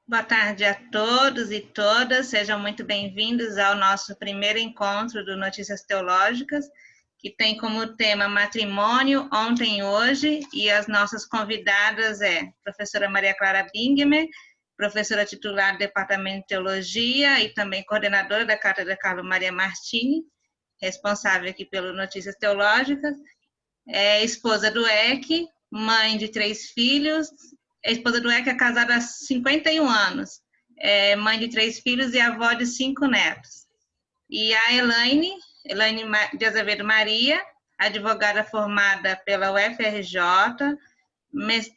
Boa tarde a todos e todas, sejam muito bem-vindos ao nosso primeiro encontro do Notícias Teológicas, que tem como tema matrimônio, ontem e hoje, e as nossas convidadas é a professora Maria Clara Bingemer, professora titular do Departamento de Teologia e também coordenadora da Cátedra Carlo Maria Martini, responsável aqui pelo Notícias Teológicas, é esposa do EC, mãe de 3 filhos. A esposa do EC é casada há 51 anos, é mãe de 3 filhos e avó de 5 netos. E a Elaine de Azevedo Maria, advogada formada pela UFRJ,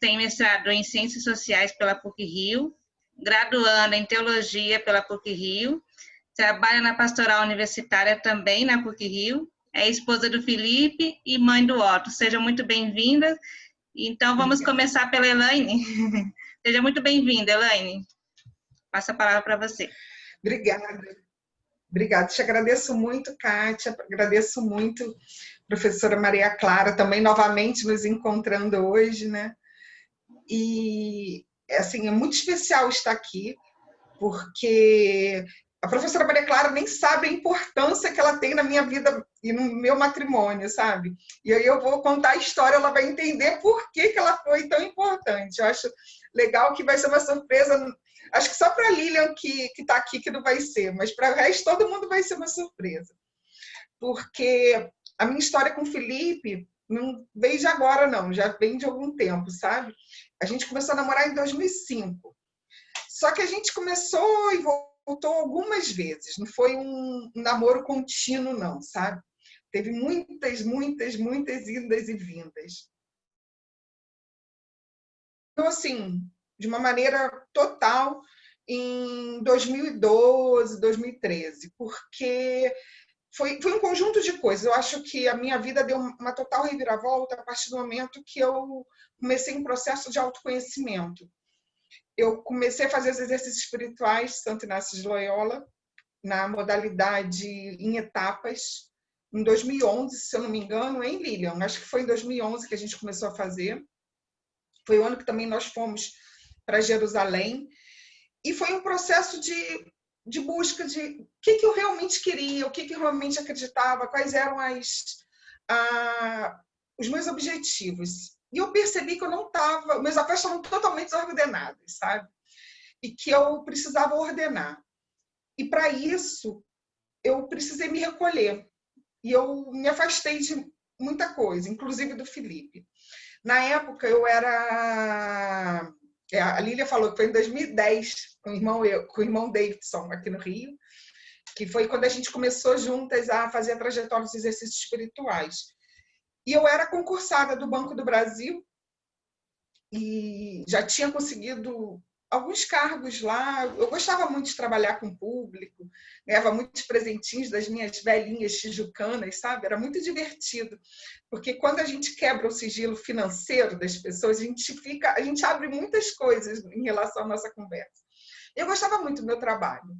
tem mestrado em Ciências Sociais pela PUC-Rio, graduanda em Teologia pela PUC-Rio, trabalha na pastoral universitária também na PUC-Rio, é esposa do Felipe e mãe do Otto. Sejam muito bem-vindas. Então, vamos começar pela Elaine. Seja muito bem-vinda, Elaine. Passo a palavra para você. Obrigada. Te agradeço muito, Kátia. Agradeço muito, professora Maria Clara, também novamente nos encontrando hoje, né? E, assim, é muito especial estar aqui, porque a professora Maria Clara nem sabe a importância que ela tem na minha vida e no meu matrimônio, sabe? E aí eu vou contar a história, ela vai entender por que ela foi tão importante. Eu acho legal que vai ser uma surpresa. Acho que só para a Lilian, que está aqui, que não vai ser, mas para o resto, todo mundo vai ser uma surpresa. Porque a minha história com o Felipe não veio de agora, não, já vem de algum tempo, sabe? A gente começou a namorar em 2005. Só que a gente começou e voltou algumas vezes, não foi um namoro contínuo, não, sabe? Teve muitas idas e vindas. Então, assim, de uma maneira total, em 2012, 2013, porque foi um conjunto de coisas. Eu acho que a minha vida deu uma total reviravolta a partir do momento que eu comecei um processo de autoconhecimento. Eu comecei a fazer os exercícios espirituais Santo Inácio de Loyola, na modalidade em etapas, em 2011, se eu não me engano, em Lilian. Acho que foi em 2011 que a gente começou a fazer. Foi o ano que também nós fomos para Jerusalém. E foi um processo de busca de o que eu realmente queria, o que eu realmente acreditava, quais eram os meus objetivos. E eu percebi que eu não estava, meus afetos estavam totalmente desordenados, sabe? E que eu precisava ordenar. E para isso, eu precisei me recolher. E eu me afastei de muita coisa, inclusive do Felipe. Na época, eu era... A Lília falou que foi em 2010, com o irmão Davidson, aqui no Rio, que foi quando a gente começou juntas a fazer a trajetória dos exercícios espirituais. E eu era concursada do Banco do Brasil e já tinha conseguido alguns cargos lá. Eu gostava muito de trabalhar com o público, ganhava muitos presentinhos das minhas velhinhas tijucanas, sabe? Era muito divertido, porque quando a gente quebra o sigilo financeiro das pessoas, a gente abre muitas coisas em relação à nossa conversa. Eu gostava muito do meu trabalho.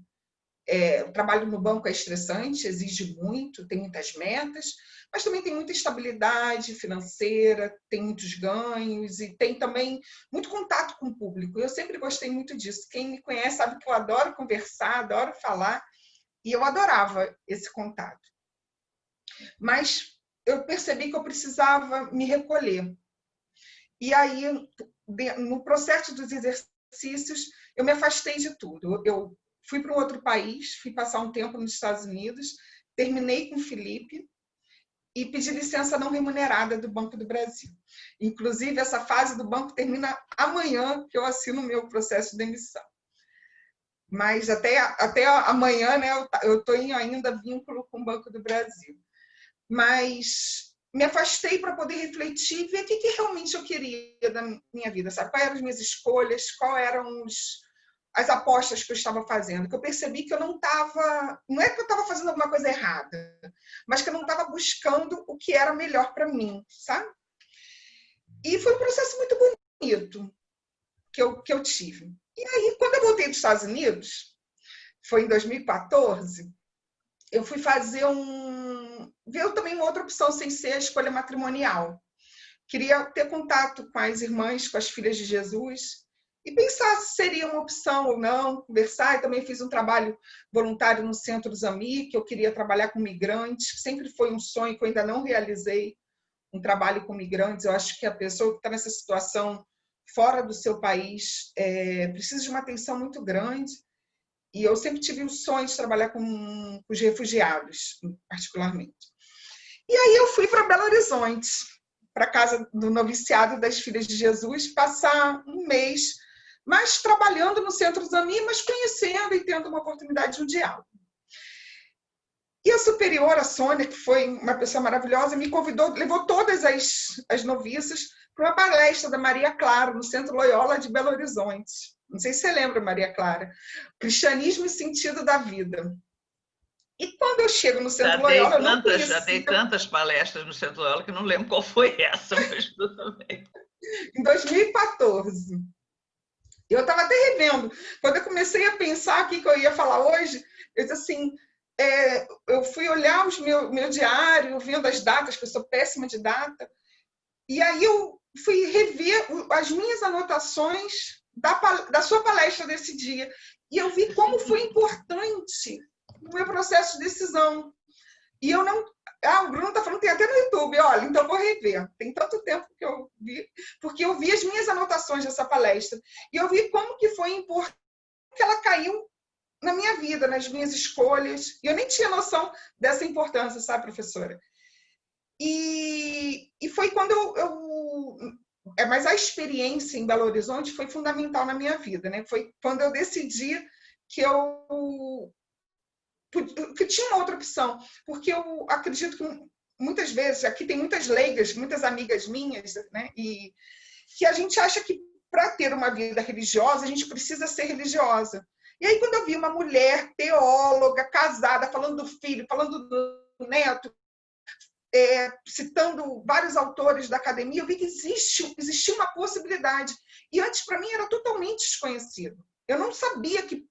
O trabalho no banco é estressante, exige muito, tem muitas metas, mas também tem muita estabilidade financeira, tem muitos ganhos e tem também muito contato com o público. Eu sempre gostei muito disso. Quem me conhece sabe que eu adoro conversar, adoro falar, e eu adorava esse contato. Mas eu percebi que eu precisava me recolher. E aí, no processo dos exercícios, eu me afastei de tudo. Eu fui para um outro país, fui passar um tempo nos Estados Unidos, terminei com o Felipe e pedi licença não remunerada do Banco do Brasil. Inclusive, essa fase do banco termina amanhã, que eu assino o meu processo de demissão. Mas até amanhã, né, eu estou em ainda vínculo com o Banco do Brasil. Mas me afastei para poder refletir e ver o que realmente eu queria da minha vida, sabe? Quais eram as minhas escolhas, quais eram as apostas que eu estava fazendo, que eu percebi que eu não estava... Não é que eu estava fazendo alguma coisa errada, mas que eu não estava buscando o que era melhor para mim, sabe? E foi um processo muito bonito que eu tive. E aí, quando eu voltei dos Estados Unidos, foi em 2014, eu fui fazer ver também uma outra opção sem ser a escolha matrimonial. Queria ter contato com as irmãs, com as filhas de Jesus, e pensar se seria uma opção ou não, conversar. E também fiz um trabalho voluntário no Centro Zami, que eu queria trabalhar com migrantes, que sempre foi um sonho que eu ainda não realizei, um trabalho com migrantes. Eu acho que a pessoa que está nessa situação fora do seu país precisa de uma atenção muito grande. E eu sempre tive o sonho de trabalhar com os refugiados, particularmente. E aí eu fui para Belo Horizonte, para a casa do noviciado das Filhas de Jesus, passar um mês, mas trabalhando no Centro Zami, mas conhecendo e tendo uma oportunidade de um diálogo. E a superiora, a Sônia, que foi uma pessoa maravilhosa, me convidou, levou todas as noviças para uma palestra da Maria Clara, no Centro Loyola de Belo Horizonte. Não sei se você lembra, Maria Clara. Cristianismo e Sentido da Vida. E quando eu chego no Centro Loyola, eu não conhecia... Já dei tantas palestras no Centro Loyola que não lembro qual foi essa, mas tudo bem. Em 2014. Eu estava até revendo. Quando eu comecei a pensar o que eu ia falar hoje, eu disse assim... eu fui olhar meu diário, vendo as datas, que eu sou péssima de data, e aí eu fui rever as minhas anotações da sua palestra desse dia, e eu vi como foi importante o meu processo de decisão. E eu não... o Bruno está falando, tem até no YouTube, olha, então vou rever. Tem tanto tempo que eu vi, porque eu vi as minhas anotações dessa palestra, e eu vi como que foi importante que ela caiu na minha vida, nas minhas escolhas. E eu nem tinha noção dessa importância, sabe, professora? E foi quando mas a experiência em Belo Horizonte foi fundamental na minha vida, né? Foi quando eu decidi que eu tinha uma outra opção, porque eu acredito que muitas vezes, aqui tem muitas leigas, muitas amigas minhas, né? E que a gente acha que para ter uma vida religiosa, a gente precisa ser religiosa. E aí, quando eu vi uma mulher teóloga, casada, falando do filho, falando do neto, citando vários autores da academia, eu vi que existia uma possibilidade. E antes, para mim, era totalmente desconhecido. Eu não sabia que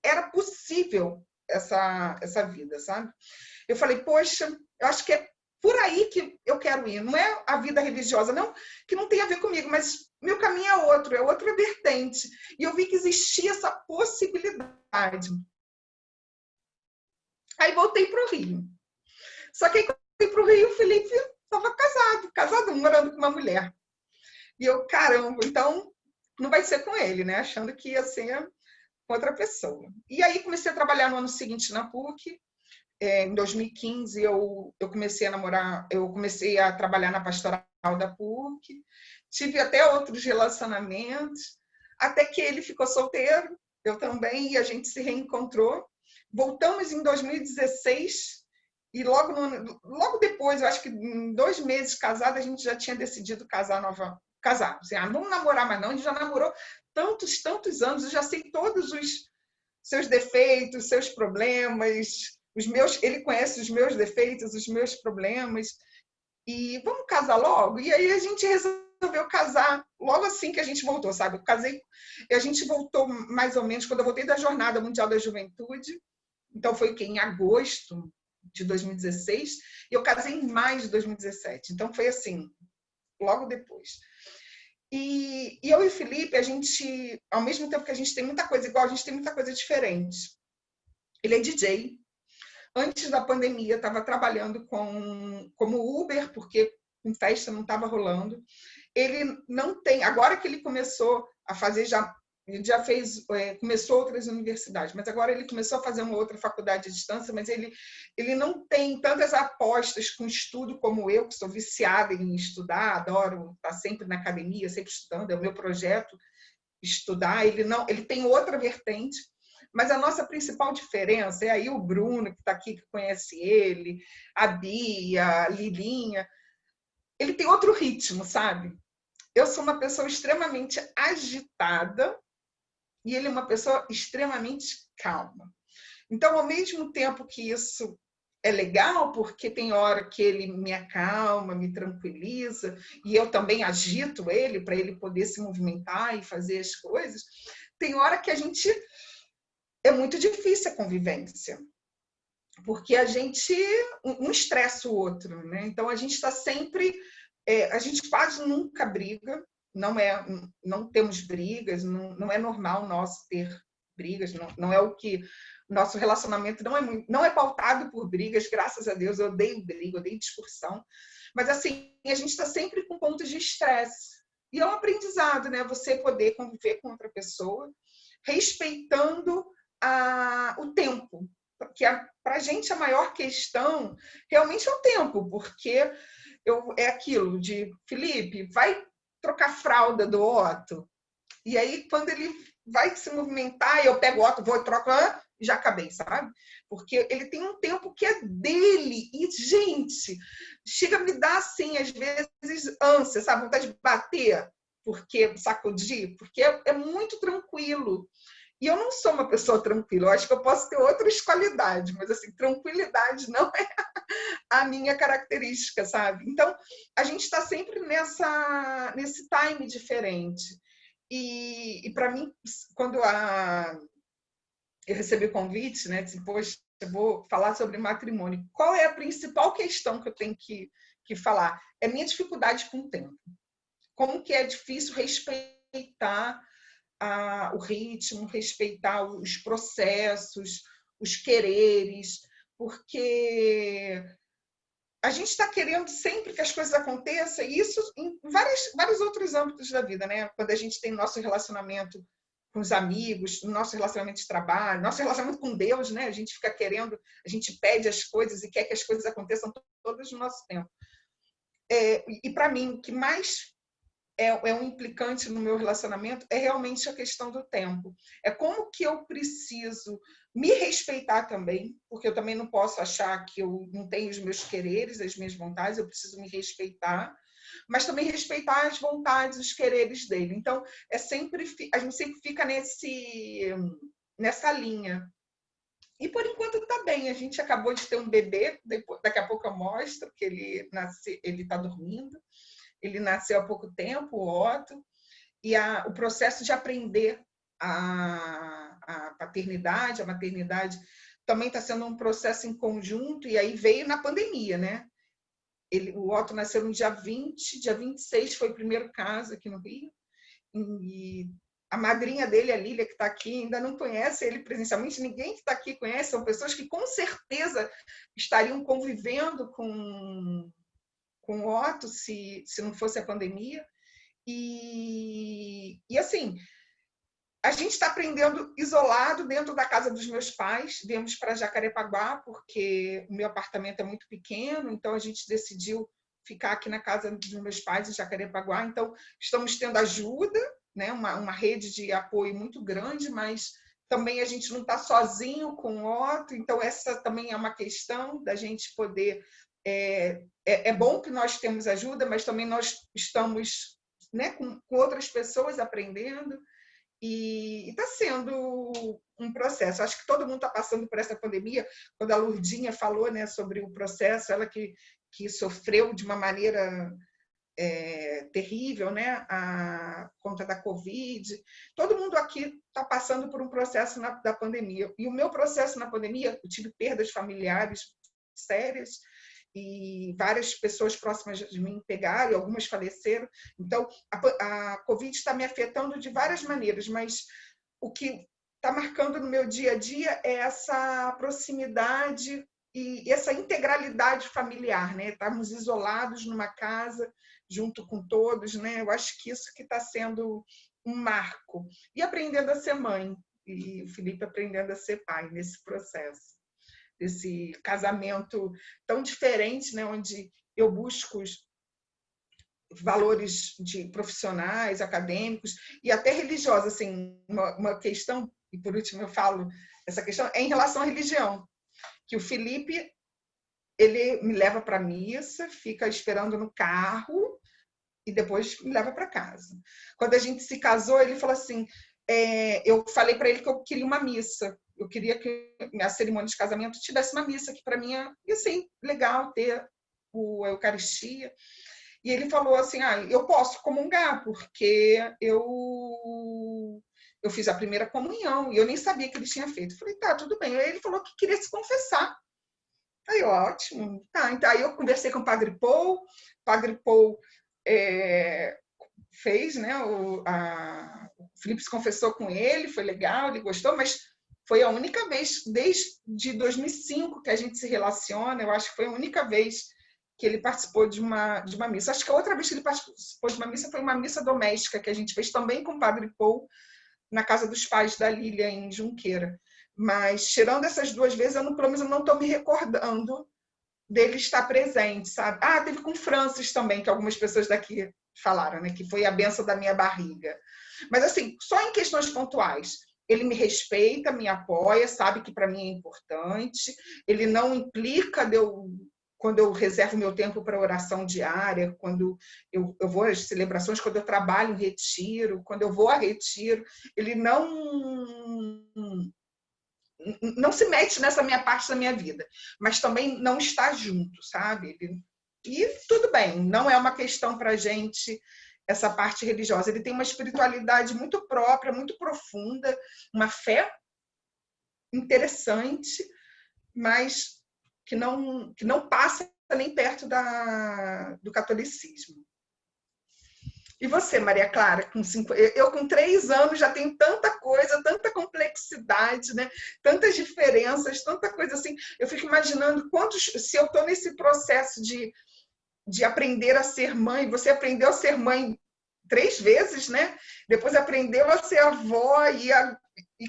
era possível essa vida, sabe? Eu falei, poxa, eu acho que é por aí que eu quero ir. Não é a vida religiosa, não, que não tem a ver comigo, mas meu caminho é outra vertente. E eu vi que existia essa possibilidade. Aí voltei para o Rio. Só que aí, quando eu fui para o Rio, o Felipe estava casado, morando com uma mulher. E eu, caramba, então não vai ser com ele, né? Achando que ia ser com outra pessoa. E aí comecei a trabalhar no ano seguinte na PUC. Em 2015 eu comecei a namorar, eu comecei a trabalhar na pastoral da PUC. Tive até outros relacionamentos, até que ele ficou solteiro, eu também, e a gente se reencontrou. Voltamos em 2016 e logo depois, eu acho que em 2 meses casada, a gente já tinha decidido casar. Assim, não vamos namorar mais não, a gente já namorou tantos anos, eu já sei todos os seus defeitos, seus problemas, ele conhece os meus defeitos, os meus problemas, e vamos casar logo? E aí a gente resolveu casar logo assim que a gente voltou, sabe? Eu casei, e a gente voltou mais ou menos quando eu voltei da Jornada Mundial da Juventude, então foi em agosto de 2016, e eu casei em maio de 2017, então foi assim, logo depois. E eu e o Felipe, a gente, ao mesmo tempo que a gente tem muita coisa igual, a gente tem muita coisa diferente. Ele é DJ. Antes da pandemia, estava trabalhando como Uber, porque em festa não estava rolando. Ele não tem... Agora que ele começou a fazer, ele já fez, começou outras universidades, mas agora ele começou a fazer uma outra faculdade à distância, mas ele não tem tantas apostas com estudo como eu, que sou viciada em estudar, adoro estar sempre na academia, sempre estudando, é o meu projeto estudar. Ele tem outra vertente, mas a nossa principal diferença é aí o Bruno, que está aqui, que conhece ele, a Bia, a Lilinha, ele tem outro ritmo, sabe? Eu sou uma pessoa extremamente agitada, e ele é uma pessoa extremamente calma. Então, ao mesmo tempo que isso é legal, porque tem hora que ele me acalma, me tranquiliza, e eu também agito ele para ele poder se movimentar e fazer as coisas, tem hora que é muito difícil a convivência, porque a gente um estressa o outro, né? Então a gente está sempre, a gente quase nunca briga, não temos brigas, não é normal nós ter brigas, não é o que nosso relacionamento não é pautado por brigas, graças a Deus. Eu odeio briga, eu odeio discussão, mas assim a gente está sempre com pontos de estresse e é um aprendizado, né? Você poder conviver com outra pessoa respeitando o tempo, porque para a gente a maior questão realmente é o tempo, porque é aquilo de Felipe, vai trocar fralda do Otto, e aí quando ele vai se movimentar, eu pego o Otto, vou e troco, e já acabei, sabe? Porque ele tem um tempo que é dele, e gente, chega a me dar assim, às vezes, ânsia, sabe? Vontade de bater, porque sacudir, porque é muito tranquilo. E eu não sou uma pessoa tranquila, eu acho que eu posso ter outras qualidades, mas assim, tranquilidade não é a minha característica, sabe? Então, a gente está sempre nesse time diferente. E para mim, quando eu recebi o convite, né, disse, poxa, eu vou falar sobre matrimônio. Qual é a principal questão que eu tenho que falar? É a minha dificuldade com o tempo. Como que é difícil respeitar o ritmo, respeitar os processos, os quereres, porque a gente está querendo sempre que as coisas aconteçam, e isso em vários outros âmbitos da vida, né? Quando a gente tem nosso relacionamento com os amigos, nosso relacionamento de trabalho, nosso relacionamento com Deus, né? A gente fica querendo, a gente pede as coisas e quer que as coisas aconteçam todas no nosso tempo. E para mim, o que mais é um implicante no meu relacionamento é realmente a questão do tempo. É como que eu preciso me respeitar também, porque eu também não posso achar que eu não tenho os meus quereres, as minhas vontades, eu preciso me respeitar, mas também respeitar as vontades, os quereres dele. Então, a gente sempre fica nessa linha. E por enquanto está bem. A gente acabou de ter um bebê, daqui a pouco eu mostro que ele está dormindo. Ele nasceu há pouco tempo, o Otto, e o processo de aprender a paternidade, a maternidade, também está sendo um processo em conjunto, e aí veio na pandemia, né? O Otto nasceu no dia 20, dia 26 foi o primeiro caso aqui no Rio, e a madrinha dele, a Lília, que está aqui, ainda não conhece ele presencialmente, ninguém que está aqui conhece, são pessoas que com certeza estariam convivendo com o Otto, se não fosse a pandemia. E assim, a gente está aprendendo isolado dentro da casa dos meus pais. Viemos para Jacarepaguá, porque o meu apartamento é muito pequeno, então a gente decidiu ficar aqui na casa dos meus pais, em Jacarepaguá. Então, estamos tendo ajuda, né? uma rede de apoio muito grande, mas também a gente não está sozinho com o Otto, então essa também é uma questão da gente poder... É bom que nós temos ajuda, mas também nós estamos, né, com outras pessoas aprendendo, e está sendo um processo. Acho que todo mundo está passando por essa pandemia. Quando a Lurdinha falou, né, sobre o processo, ela que sofreu de uma maneira terrível, né, a conta da Covid. Todo mundo aqui está passando por um processo da pandemia. E o meu processo na pandemia, eu tive perdas familiares sérias, e várias pessoas próximas de mim pegaram, e algumas faleceram. Então, a Covid está me afetando de várias maneiras, mas o que está marcando no meu dia a dia é essa proximidade e essa integralidade familiar, né? Estamos isolados numa casa, junto com todos, né? Eu acho que isso que está sendo um marco. E aprendendo a ser mãe, e o Felipe aprendendo a ser pai nesse processo. Desse casamento tão diferente, né, onde eu busco os valores de profissionais, acadêmicos e até religiosos. Assim, uma questão, e por último eu falo, essa questão é em relação à religião, que o Felipe, ele me leva para a missa, fica esperando no carro e depois me leva para casa. Quando a gente se casou, ele falou assim, eu falei para ele que eu queria uma missa. Eu queria que a cerimônia de casamento tivesse uma missa, que para mim é assim, legal ter a Eucaristia. E ele falou assim, eu posso comungar, porque eu fiz a primeira comunhão, e eu nem sabia que ele tinha feito. Eu falei, tá, tudo bem. Aí ele falou que queria se confessar. Aí, ótimo. Tá, então, aí eu conversei com o Padre Paul fez, né? O Felipe se confessou com ele, foi legal, ele gostou, mas foi a única vez, desde 2005 que a gente se relaciona, eu acho que foi a única vez que ele participou de uma missa. Acho que a outra vez que ele participou de uma missa foi uma missa doméstica que a gente fez também com o Padre Paul, na casa dos pais da Lília, em Junqueira. Mas, tirando essas 2 vezes, eu pelo menos não estou me recordando dele estar presente, sabe? Teve com o Francis também, que algumas pessoas daqui falaram, né? Que foi a benção da minha barriga. Mas, assim, só em questões pontuais. Ele me respeita, me apoia, sabe que para mim é importante. Ele não implica quando eu reservo meu tempo para oração diária, quando eu vou às celebrações, quando eu trabalho em retiro, quando eu vou a retiro. Ele não se mete nessa minha parte da minha vida, mas também não está junto, sabe? E tudo bem, não é uma questão para a gente essa parte religiosa. Ele tem uma espiritualidade muito própria, muito profunda, uma fé interessante, mas que não passa nem perto do catolicismo. E você, Maria Clara, eu com 3 anos já tenho tanta coisa, tanta complexidade, né? Tantas diferenças, tanta coisa assim. Eu fico imaginando se eu estou nesse processo de aprender a ser mãe, você aprendeu a ser mãe 3 vezes, né? Depois aprendeu a ser avó, e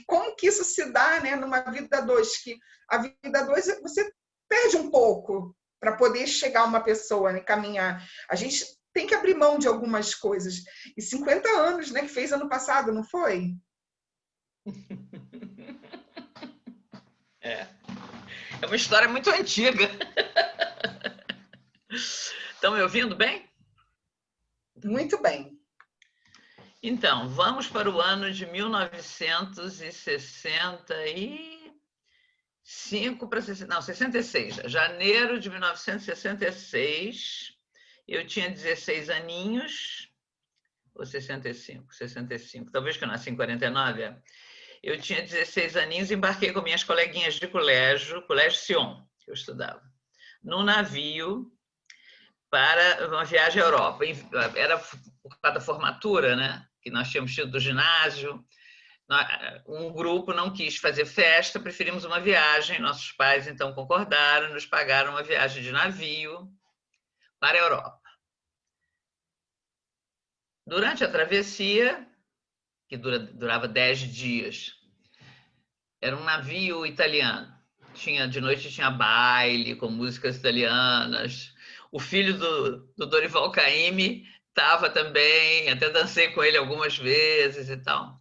como que isso se dá, né? Numa vida 2, que a vida 2 você perde um pouco para poder chegar a uma pessoa, né? Caminhar. A gente tem que abrir mão de algumas coisas. E 50 anos, né? Que fez ano passado, não foi? É uma história muito antiga. Estão me ouvindo bem? Muito bem. Então, vamos para o ano de 1965 para 66. Janeiro de 1966. Eu tinha 16 aninhos, ou 65, talvez que eu nasci em 49. Eu tinha 16 aninhos e embarquei com minhas coleguinhas de colégio Sion, que eu estudava, num navio para uma viagem à Europa. Era por causa da formatura, né? Que nós tínhamos tido do ginásio. Um grupo não quis fazer festa, preferimos uma viagem. Nossos pais, então, concordaram, nos pagaram uma viagem de navio para a Europa. Durante a travessia, que durava 10 dias, era um navio italiano. De noite tinha baile com músicas italianas. O filho do Dorival Caymmi estava também, até dancei com ele algumas vezes e tal.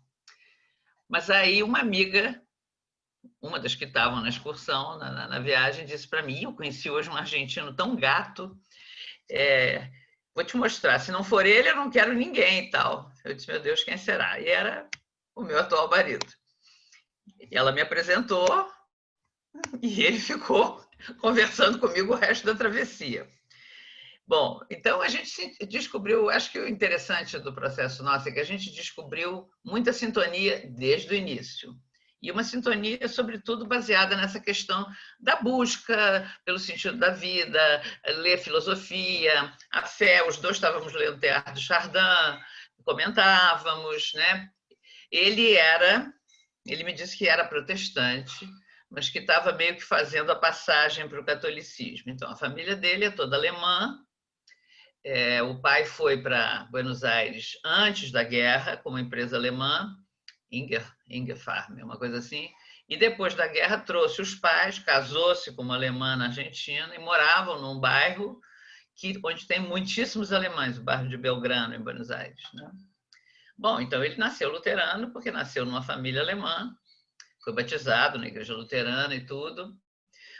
Mas aí uma amiga, uma das que estavam na excursão, na viagem, disse para mim: eu conheci hoje um argentino tão gato, vou te mostrar, se não for ele, eu não quero ninguém e tal. Eu disse: meu Deus, quem será? E era o meu atual marido. E ela me apresentou e ele ficou conversando comigo o resto da travessia. Bom, então a gente descobriu, acho que o interessante do processo nosso é que a gente descobriu muita sintonia desde o início. E uma sintonia, sobretudo, baseada nessa questão da busca pelo sentido da vida, ler filosofia, a fé. Os 2 estávamos lendo Teilhard de Chardin, comentávamos, né? Ele me disse que era protestante, mas que estava meio que fazendo a passagem para o catolicismo. Então, a família dele é toda alemã. O pai foi para Buenos Aires antes da guerra, com uma empresa alemã, Inger Farm, uma coisa assim. E depois da guerra trouxe os pais, casou-se com uma alemã na Argentina e moravam num bairro onde tem muitíssimos alemães, o bairro de Belgrano, em Buenos Aires, né? Bom, então ele nasceu luterano porque nasceu numa família alemã, foi batizado na igreja luterana e tudo,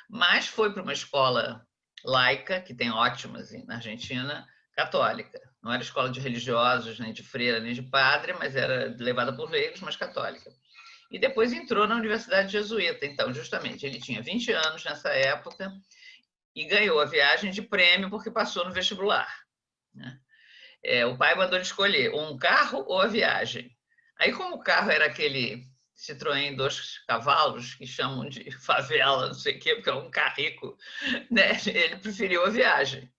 mas foi para uma escola laica, que tem ótimas na Argentina, católica. Não era escola de religiosos, nem de freira, nem de padre, mas era levada por leigos, mas católica. E depois entrou na Universidade Jesuíta. Então, justamente, ele tinha 20 anos nessa época e ganhou a viagem de prêmio porque passou no vestibular, né? O pai mandou ele escolher um carro ou a viagem. Aí, como o carro era aquele Citroën 2 cavalos, que chamam de favela, não sei o quê, porque é um carrico, né? Ele preferiu a viagem.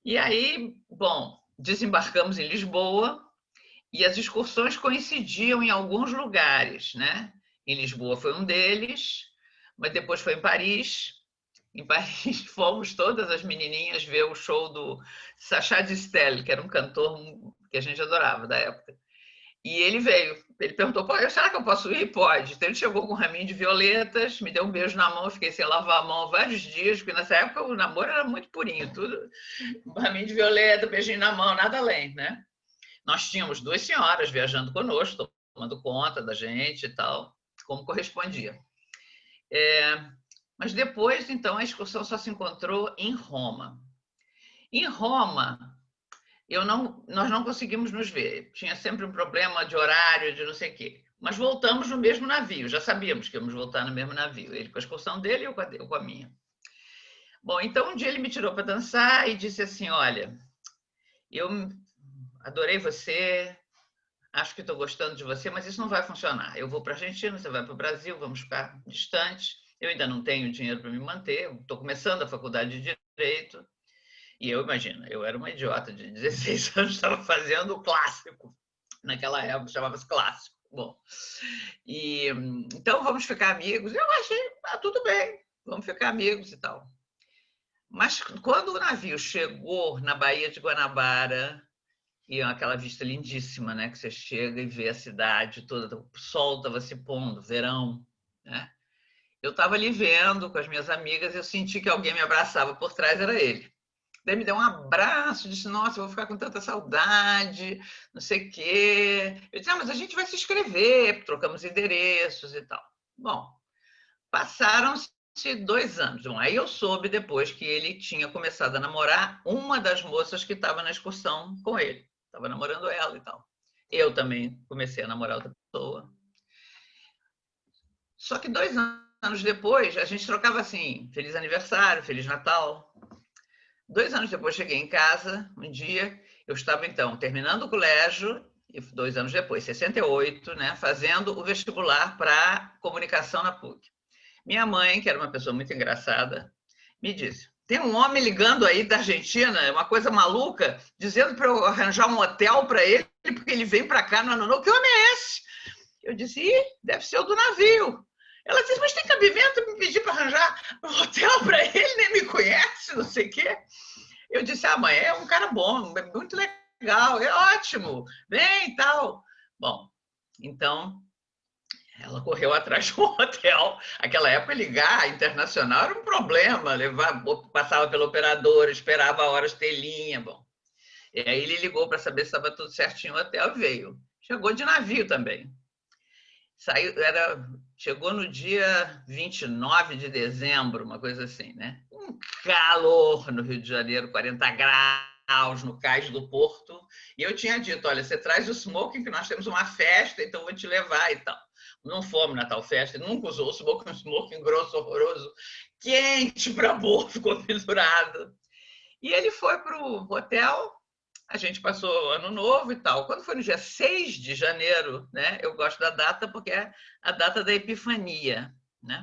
E aí, bom, desembarcamos em Lisboa e as excursões coincidiam em alguns lugares, né? Em Lisboa foi um deles, mas depois foi em Paris. Em Paris fomos todas as menininhas ver o show do Sacha Distel, que era um cantor que a gente adorava da época. E ele veio, ele perguntou, será que eu posso ir? Pode. Então ele chegou com um raminho de violetas, me deu um beijo na mão, eu fiquei sem lavar a mão vários dias, porque nessa época o namoro era muito purinho, tudo, um raminho de violeta, beijinho na mão, nada além, né? Nós tínhamos 2 senhoras viajando conosco, tomando conta da gente e tal, como correspondia. Mas depois, então, a excursão só se encontrou em Roma. Em Roma, nós não conseguimos nos ver. Tinha sempre um problema de horário, de não sei o quê. Mas voltamos no mesmo navio. Já sabíamos que íamos voltar no mesmo navio. Ele com a excursão dele e eu com a minha. Bom, então um dia ele me tirou para dançar e disse assim, olha, eu adorei você, acho que estou gostando de você, mas isso não vai funcionar. Eu vou para a Argentina, você vai para o Brasil, vamos ficar distantes. Eu ainda não tenho dinheiro para me manter, estou começando a faculdade de Direito. E eu, imagino, eu era uma idiota de 16 anos, estava fazendo o clássico. Naquela época chamava-se clássico. Bom, então vamos ficar amigos. Eu achei, tudo bem, vamos ficar amigos e tal. Mas quando o navio chegou na Baía de Guanabara, e aquela vista lindíssima, né? Que você chega e vê a cidade toda, o sol estava se pondo, verão, né? Eu estava ali vendo com as minhas amigas e eu senti que alguém me abraçava por trás, era ele. Daí me deu um abraço, disse, nossa, eu vou ficar com tanta saudade, não sei o quê. Eu disse, mas a gente vai se inscrever, trocamos endereços e tal. Bom, passaram-se 2 anos. Bom, aí eu soube depois que ele tinha começado a namorar uma das moças que estava na excursão com ele. Estava namorando ela e tal. Eu também comecei a namorar outra pessoa. Só que 2 anos depois, a gente trocava assim, Feliz Aniversário, Feliz Natal. 2 anos depois, cheguei em casa, um dia, eu estava, então, terminando o colégio, e 2 anos depois, 68, né, fazendo o vestibular para comunicação na PUC. Minha mãe, que era uma pessoa muito engraçada, me disse, tem um homem ligando aí da Argentina, uma coisa maluca, dizendo para eu arranjar um hotel para ele, porque ele vem para cá no Ano Novo. Que homem é esse? Eu disse, deve ser o do navio. Ela disse, mas tem cabimento me pedir para arranjar um hotel para ele, nem me conhece, não sei o quê. Eu disse, mãe, é um cara bom, muito legal, é ótimo, vem e tal. Bom, então, ela correu atrás de um hotel. Naquela época, ligar internacional era um problema, passava pelo operador, esperava horas ter linha. Bom, e aí ele ligou para saber se estava tudo certinho o hotel e veio. Chegou de navio também. Chegou no dia 29 de dezembro, uma coisa assim, né? Um calor no Rio de Janeiro, 40 graus no cais do Porto. E eu tinha dito, olha, você traz o smoking que nós temos uma festa, então eu vou te levar e tal. Não fomos na tal festa, nunca usou o smoking grosso, horroroso, quente para bordo, ficou pendurado. E ele foi para o hotel. A gente passou o Ano Novo e tal. Quando foi no dia 6 de janeiro, né? Eu gosto da data porque é a data da Epifania, né?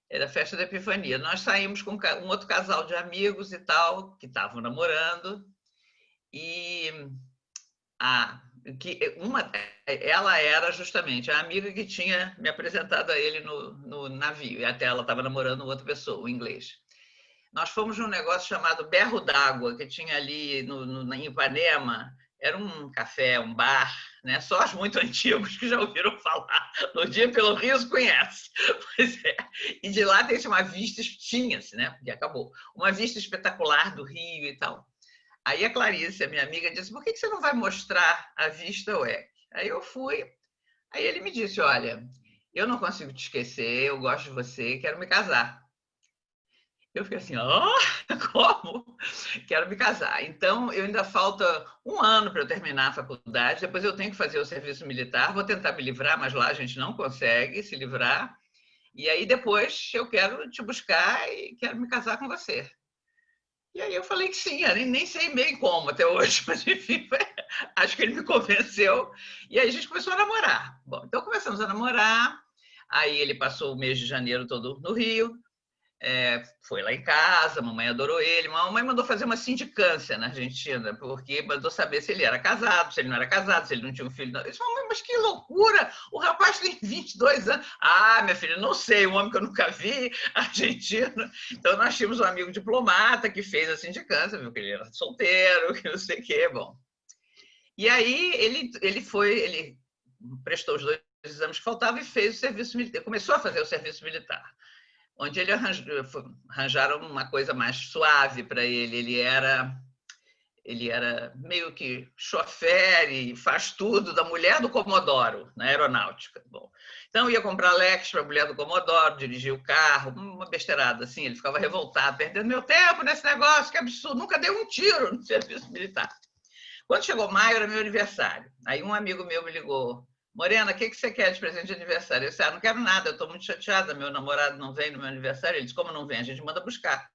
Era a festa da Epifania. Nós saímos com um outro casal de amigos e tal, que estavam namorando, e ela era justamente a amiga que tinha me apresentado a ele no navio, e até ela estava namorando outra pessoa, o inglês. Nós fomos num negócio chamado Berro d'Água, que tinha ali em Ipanema. Era um café, um bar, né? Só os muito antigos que já ouviram falar. No Dia pelo Riso conhece. Pois é. E de lá tem uma vista, tinha-se, né? Porque acabou. Uma vista espetacular do Rio e tal. Aí a Clarice, a minha amiga, disse, por que você não vai mostrar a vista, ué? Aí eu fui. Aí ele me disse, olha, eu não consigo te esquecer, eu gosto de você, quero me casar. Eu fiquei assim, como? Quero me casar. Então, eu ainda falta 1 ano para eu terminar a faculdade, depois eu tenho que fazer o serviço militar, vou tentar me livrar, mas lá a gente não consegue se livrar. E aí depois eu quero te buscar e quero me casar com você. E aí eu falei que sim, eu nem sei bem como até hoje, mas enfim, acho que ele me convenceu. E aí a gente começou a namorar. Bom, então começamos a namorar, aí ele passou o mês de janeiro todo no Rio. foi lá em casa, a mamãe adorou ele. A mamãe mandou fazer uma sindicância na Argentina, porque mandou saber se ele era casado, se ele não era casado, se ele não tinha um filho. Eu disse, mamãe, mas que loucura! O rapaz tem 22 anos. Ah, minha filha, não sei, um homem que eu nunca vi, argentino. Então, nós tínhamos um amigo diplomata que fez a sindicância, viu que ele era solteiro, que não sei o quê. Bom. E aí, ele prestou os 2 exames que faltavam e fez o serviço militar. Começou a fazer o serviço militar, onde ele arranjaram uma coisa mais suave para ele. Ele era meio que chofer e faz tudo da mulher do Comodoro, na aeronáutica. Bom, então, ia comprar Lex para a mulher do Comodoro, dirigir o carro, uma besteirada assim. Ele ficava revoltado, perdendo meu tempo nesse negócio, que absurdo, nunca dei um tiro no serviço militar. Quando chegou maio, era meu aniversário. Aí um amigo meu me ligou, Morena, o que você quer de presente de aniversário? Eu disse, não quero nada, eu estou muito chateada, meu namorado não vem no meu aniversário. Ele disse, como não vem? A gente manda buscar.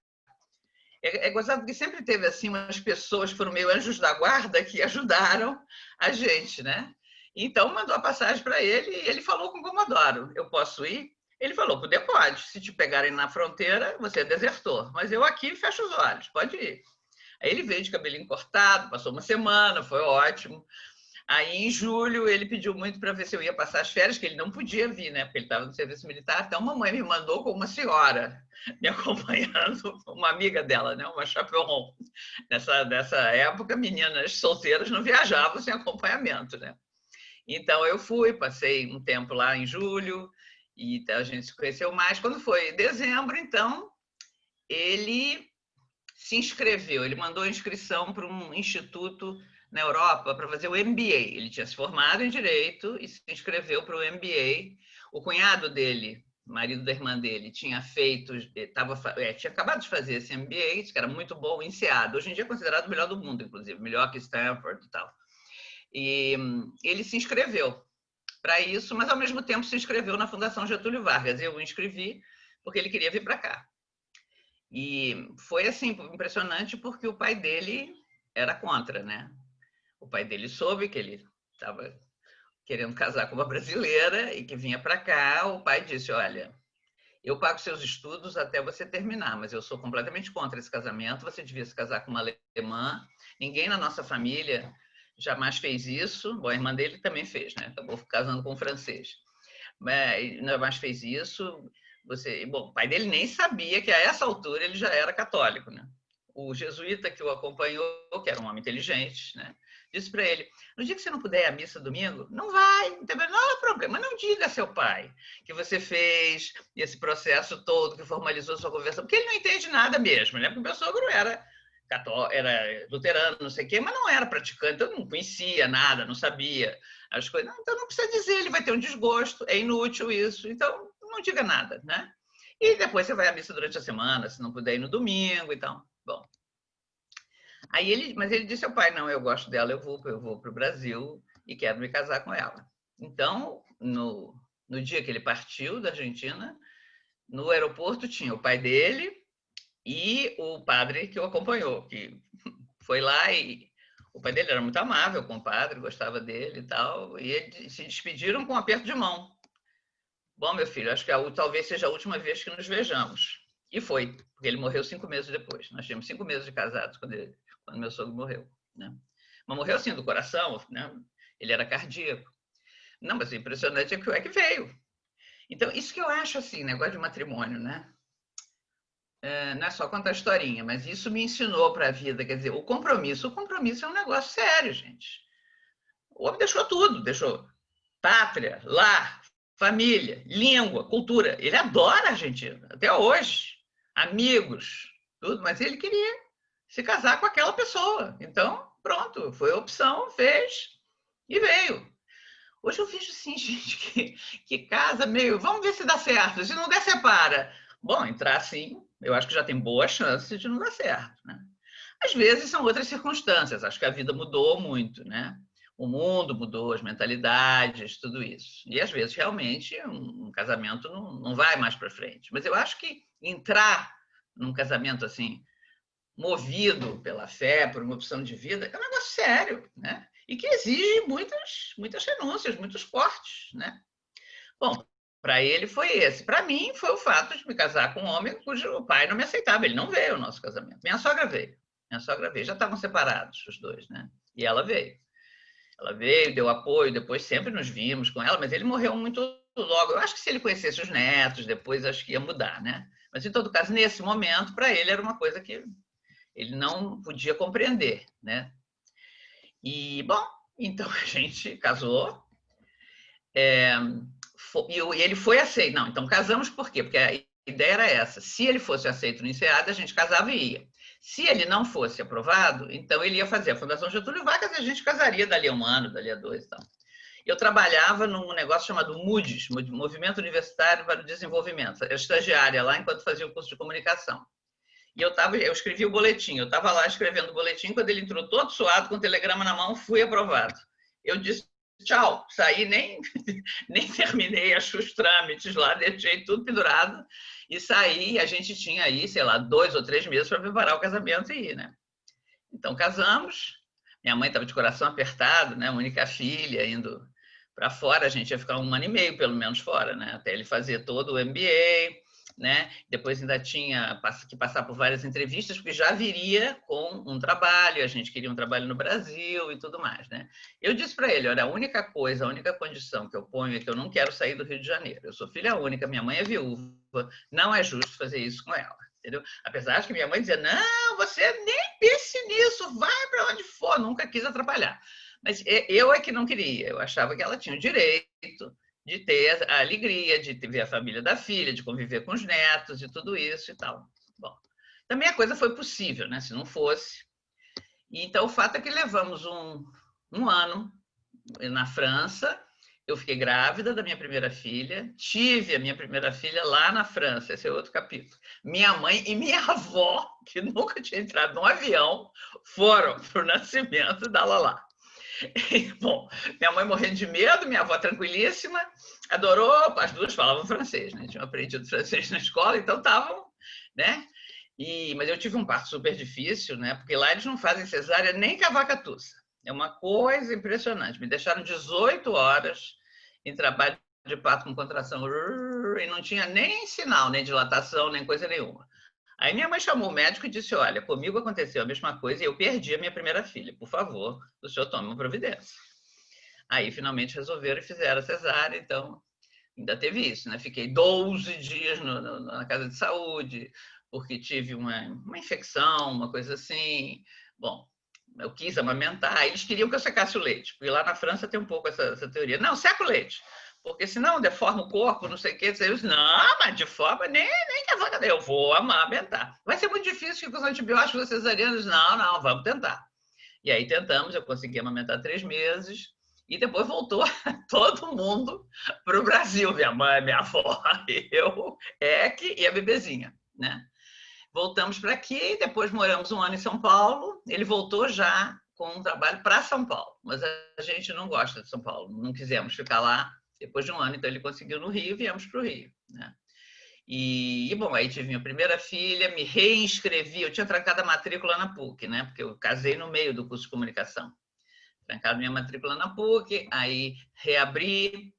É gozado porque sempre teve assim umas pessoas que foram meio anjos da guarda que ajudaram a gente, né? Então, mandou a passagem para ele e ele falou com o Comodoro, eu posso ir? Ele falou, poder pode, se te pegarem na fronteira, você é desertor, mas eu aqui fecho os olhos, pode ir. Aí ele veio de cabelinho cortado, passou uma semana, foi ótimo. Aí, em julho, ele pediu muito para ver se eu ia passar as férias, que ele não podia vir, né? Porque ele estava no serviço militar. Então, a mamãe me mandou com uma senhora me acompanhando, uma amiga dela, né? Uma chaperon. Nessa época, meninas solteiras não viajavam sem acompanhamento, né? Então, eu fui, passei um tempo lá em julho, e a gente se conheceu mais. Quando foi dezembro, então, ele se inscreveu. Ele mandou a inscrição para um instituto na Europa para fazer o MBA. Ele tinha se formado em Direito e se inscreveu para o MBA. O cunhado dele, marido da irmã dele, tinha tinha acabado de fazer esse MBA, que era muito bom, INSEAD. Hoje em dia é considerado o melhor do mundo, inclusive, melhor que Stanford e tal. E ele se inscreveu para isso, mas ao mesmo tempo se inscreveu na Fundação Getúlio Vargas. Eu o inscrevi porque ele queria vir para cá. E foi assim, impressionante, porque o pai dele era contra, né? O pai dele soube que ele estava querendo casar com uma brasileira e que vinha para cá. O pai disse, olha, eu pago seus estudos até você terminar, mas eu sou completamente contra esse casamento, você devia se casar com uma alemã. Ninguém na nossa família jamais fez isso. Bom, a irmã dele também fez, né? Acabou casando com um francês. Mas jamais fez isso. Bom, o pai dele nem sabia que a essa altura ele já era católico, né? O jesuíta que o acompanhou, que era um homem inteligente, né? Disse para ele, no dia que você não puder ir à missa domingo, não vai, não tem o menor problema, não diga a seu pai que você fez esse processo todo, que formalizou sua conversão, porque ele não entende nada mesmo, né? Porque o meu sogro era luterano, não sei o quê, mas não era praticante, eu não conhecia nada, não sabia as coisas. Então não precisa dizer, ele vai ter um desgosto, é inútil isso, então não diga nada, né? E depois você vai à missa durante a semana, se não puder ir no domingo, então, bom. Mas ele disse ao pai, não, eu gosto dela, eu vou para o Brasil e quero me casar com ela. Então, no dia que ele partiu da Argentina, no aeroporto tinha o pai dele e o padre que o acompanhou, que foi lá e o pai dele era muito amável com o padre, gostava dele e tal, e eles se despediram com um aperto de mão. Bom, meu filho, acho que talvez seja a última vez que nos vejamos. E foi, porque ele morreu 5 meses depois. Nós tínhamos 5 meses de casados quando meu sogro morreu, né? Mas morreu assim, do coração, né? Ele era cardíaco. Não, mas o impressionante é que veio. Então, isso que eu acho assim, negócio de matrimônio, né? Não é só contar a historinha, mas isso me ensinou para a vida, quer dizer, o compromisso é um negócio sério, gente. O homem deixou tudo, deixou pátria, lar, família, língua, cultura. Ele adora a Argentina, até hoje. Amigos, tudo, mas ele queria se casar com aquela pessoa. Então, pronto, foi a opção, fez e veio. Hoje eu vejo assim, gente, que casa meio, vamos ver se dá certo. Se não der, separa. Bom, entrar assim, eu acho que já tem boa chance de não dar certo, né? Às vezes são outras circunstâncias, acho que a vida mudou muito, né? O mundo mudou, as mentalidades, tudo isso. E às vezes realmente um casamento não vai mais para frente. Mas eu acho que entrar num casamento assim, movido pela fé, por uma opção de vida, é um negócio sério, né? E que exige muitas renúncias, muitos cortes, né? Bom, para ele foi esse. Para mim, foi o fato de me casar com um homem cujo pai não me aceitava. Ele não veio ao nosso casamento. Minha sogra veio. Já estavam separados os dois, né? E ela veio. Ela veio, deu apoio, depois sempre nos vimos com ela, mas ele morreu muito logo. Eu acho que se ele conhecesse os netos, depois acho que ia mudar, né? Mas, em todo caso, nesse momento, para ele era uma coisa que ele não podia compreender, né? E, bom, então a gente casou. E ele foi aceito. Não, então casamos por quê? Porque a ideia era essa. Se ele fosse aceito no INSEAD, a gente casava e ia. Se ele não fosse aprovado, então ele ia fazer a Fundação Getúlio Vargas e a gente casaria dali a 1 ano, dali a 2 e tal. Eu trabalhava num negócio chamado MUDES, Movimento Universitário para o Desenvolvimento. Eu estagiária lá enquanto fazia o curso de comunicação. E eu escrevi o boletim. Eu estava lá escrevendo o boletim, quando ele entrou todo suado, com o telegrama na mão, fui aprovado. Eu disse tchau, saí, nem terminei os trâmites lá, deixei tudo pendurado e saí. A gente tinha aí, sei lá, 2 ou 3 meses para preparar o casamento e ir, né? Então casamos. Minha mãe estava de coração apertado, né? Única filha, indo para fora. A gente ia ficar 1 ano e meio, pelo menos, fora, né? Até ele fazer todo o MBA, né? Depois ainda tinha que passar por várias entrevistas, porque já viria com um trabalho, a gente queria um trabalho no Brasil e tudo mais, né? Eu disse para ele, olha, a única condição que eu ponho é que eu não quero sair do Rio de Janeiro. Eu sou filha única, minha mãe é viúva, não é justo fazer isso com ela, entendeu? Apesar de que minha mãe dizia, não, você nem pense nisso, vai para onde for, nunca quis atrapalhar. Mas eu é que não queria, eu achava que ela tinha o direito de ter a alegria, de ver a família da filha, de conviver com os netos e tudo isso e tal. Bom, também a coisa foi possível, né? Se não fosse. E, então, o fato é que levamos um ano na França. Eu fiquei grávida da minha primeira filha, tive a minha primeira filha lá na França, esse é outro capítulo. Minha mãe e minha avó, que nunca tinha entrado num avião, foram para o nascimento da Lala. Bom, minha mãe morrendo de medo, minha avó tranquilíssima, adorou, as duas falavam francês, né? Tinham aprendido francês na escola, então estavam, né? Mas eu tive um parto super difícil, né? Porque lá eles não fazem cesárea nem com a vaca tussa. É uma coisa impressionante. Me deixaram 18 horas em trabalho de parto com contração e não tinha nem sinal, nem dilatação, nem coisa nenhuma. Aí minha mãe chamou o médico e disse, olha, comigo aconteceu a mesma coisa e eu perdi a minha primeira filha. Por favor, o senhor tome uma providência. Aí finalmente resolveram e fizeram a cesárea, então ainda teve isso, né? Fiquei 12 dias na casa de saúde, porque tive uma infecção, uma coisa assim. Bom, eu quis amamentar, eles queriam que eu secasse o leite, porque lá na França tem um pouco essa teoria. Não, seca o leite. Porque senão deforma o corpo, não sei o quê. Eles, não, mas de forma nem que a vaca. Eu vou amamentar. Vai ser muito difícil com os antibióticos cesarianos. Não, vamos tentar. E aí tentamos, eu consegui amamentar 3 meses. E depois voltou todo mundo para o Brasil. Minha mãe, minha avó, eu, e a bebezinha, né? Voltamos para aqui, depois moramos 1 ano em São Paulo. Ele voltou já com um trabalho para São Paulo. Mas a gente não gosta de São Paulo, não quisemos ficar lá. Depois de 1 ano, então ele conseguiu no Rio e viemos para o Rio, né? E, bom, aí tive minha primeira filha, me reinscrevi, eu tinha trancado a matrícula na PUC, né? Porque eu casei no meio do curso de comunicação. Trancado minha matrícula na PUC, aí reabri,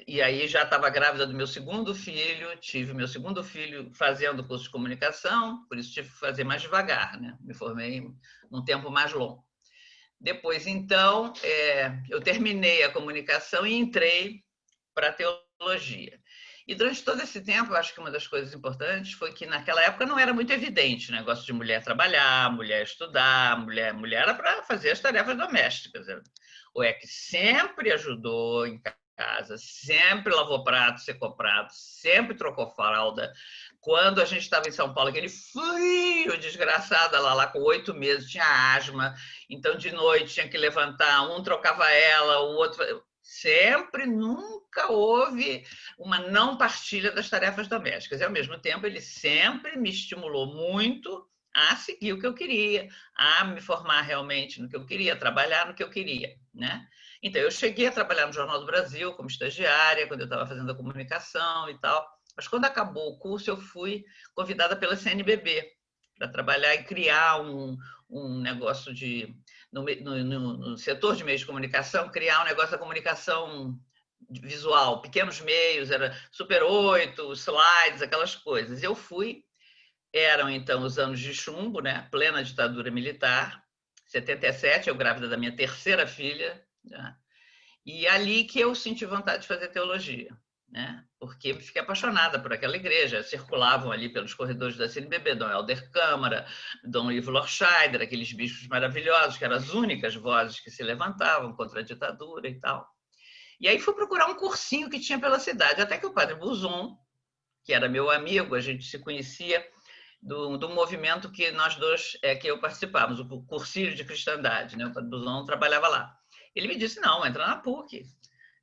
e aí já estava grávida do meu segundo filho, tive meu segundo filho fazendo curso de comunicação, por isso tive que fazer mais devagar, né? Me formei num tempo mais longo. Depois, então, eu terminei a comunicação e entrei para a teologia. E durante todo esse tempo, eu acho que uma das coisas importantes foi que naquela época não era muito evidente o negócio de mulher trabalhar, mulher estudar, mulher era para fazer as tarefas domésticas. O EC sempre ajudou em casa, sempre lavou prato, secou prato, sempre trocou fralda. Quando a gente estava em São Paulo, aquele frio desgraçado, ela lá com 8 meses, tinha asma, então de noite tinha que levantar, um trocava ela, o outro... Sempre, nunca houve uma não partilha das tarefas domésticas. E, ao mesmo tempo, ele sempre me estimulou muito a seguir o que eu queria, a me formar realmente no que eu queria, trabalhar no que eu queria, né? Então, eu cheguei a trabalhar no Jornal do Brasil como estagiária, quando eu estava fazendo a comunicação e tal. Mas, quando acabou o curso, eu fui convidada pela CNBB para trabalhar e criar um negócio de... No setor de meios de comunicação, criar um negócio da comunicação visual, pequenos meios, era Super 8, slides, aquelas coisas. Eu fui, eram então os anos de chumbo, né? Plena ditadura militar, 77, eu grávida da minha terceira filha, né? E ali que eu senti vontade de fazer teologia, né? Porque fiquei apaixonada por aquela igreja. Circulavam ali pelos corredores da CNBB Dom Helder Câmara, Dom Ivo Lorscheider, aqueles bispos maravilhosos, que eram as únicas vozes que se levantavam contra a ditadura e tal. E aí fui procurar um cursinho que tinha pela cidade, até que o padre Buzon, que era meu amigo, a gente se conhecia do movimento que nós dois, que eu participávamos, o cursilho de cristandade, né? O padre Buzon trabalhava lá. Ele me disse, não, entra na PUC,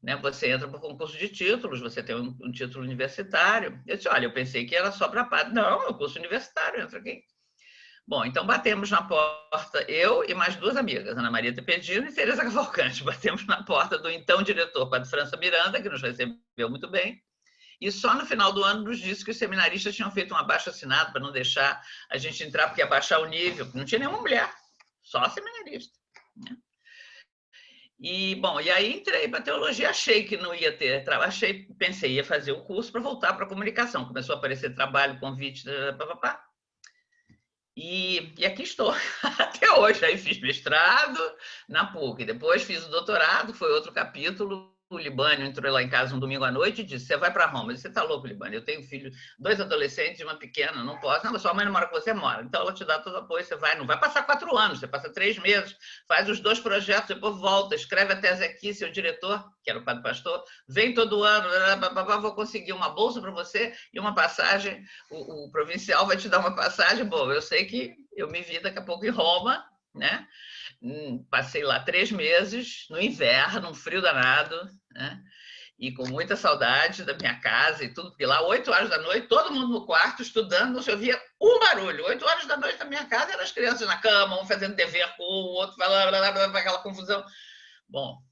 né? Você entra por concurso de títulos, você tem um título universitário. Eu disse, olha, eu pensei que era só para padre. Não, é o curso universitário, entra aqui. Bom, então batemos na porta, eu e mais duas amigas, Ana Maria Tepedino e Tereza Cavalcante, batemos na porta do então diretor, padre França Miranda, que nos recebeu muito bem, e só no final do ano nos disse que os seminaristas tinham feito um abaixo-assinado para não deixar a gente entrar, porque ia baixar o nível, porque não tinha nenhuma mulher, só seminarista, né? E, bom, e aí entrei para teologia, achei que não ia ter, pensei, ia fazer o curso para voltar para a comunicação. Começou a aparecer trabalho, convite, papapá. E aqui estou até hoje. Aí fiz mestrado na PUC, depois fiz o doutorado, foi outro capítulo. O Libânio entrou lá em casa um domingo à noite e disse, você vai para Roma. Eu disse, você está louco, Libânio? Eu tenho filho, 2 adolescentes e uma pequena, não posso. Não, sua mãe não mora com você, mora. Então ela te dá todo o apoio, você vai. Não vai passar 4 anos, você passa 3 meses, faz os 2 projetos, depois volta, escreve a tese aqui, seu diretor, que era o padre pastor, vem todo ano, vou conseguir uma bolsa para você e uma passagem, o provincial vai te dar uma passagem. Bom, eu sei que eu me vi daqui a pouco em Roma, né? Passei lá 3 meses, no inverno, um frio danado, né? E com muita saudade da minha casa e tudo, porque lá, 8 horas da noite, todo mundo no quarto, estudando, não se ouvia um barulho. 8 horas da noite na minha casa, eram as crianças na cama, um fazendo dever com o outro, falando, aquela confusão. Bom,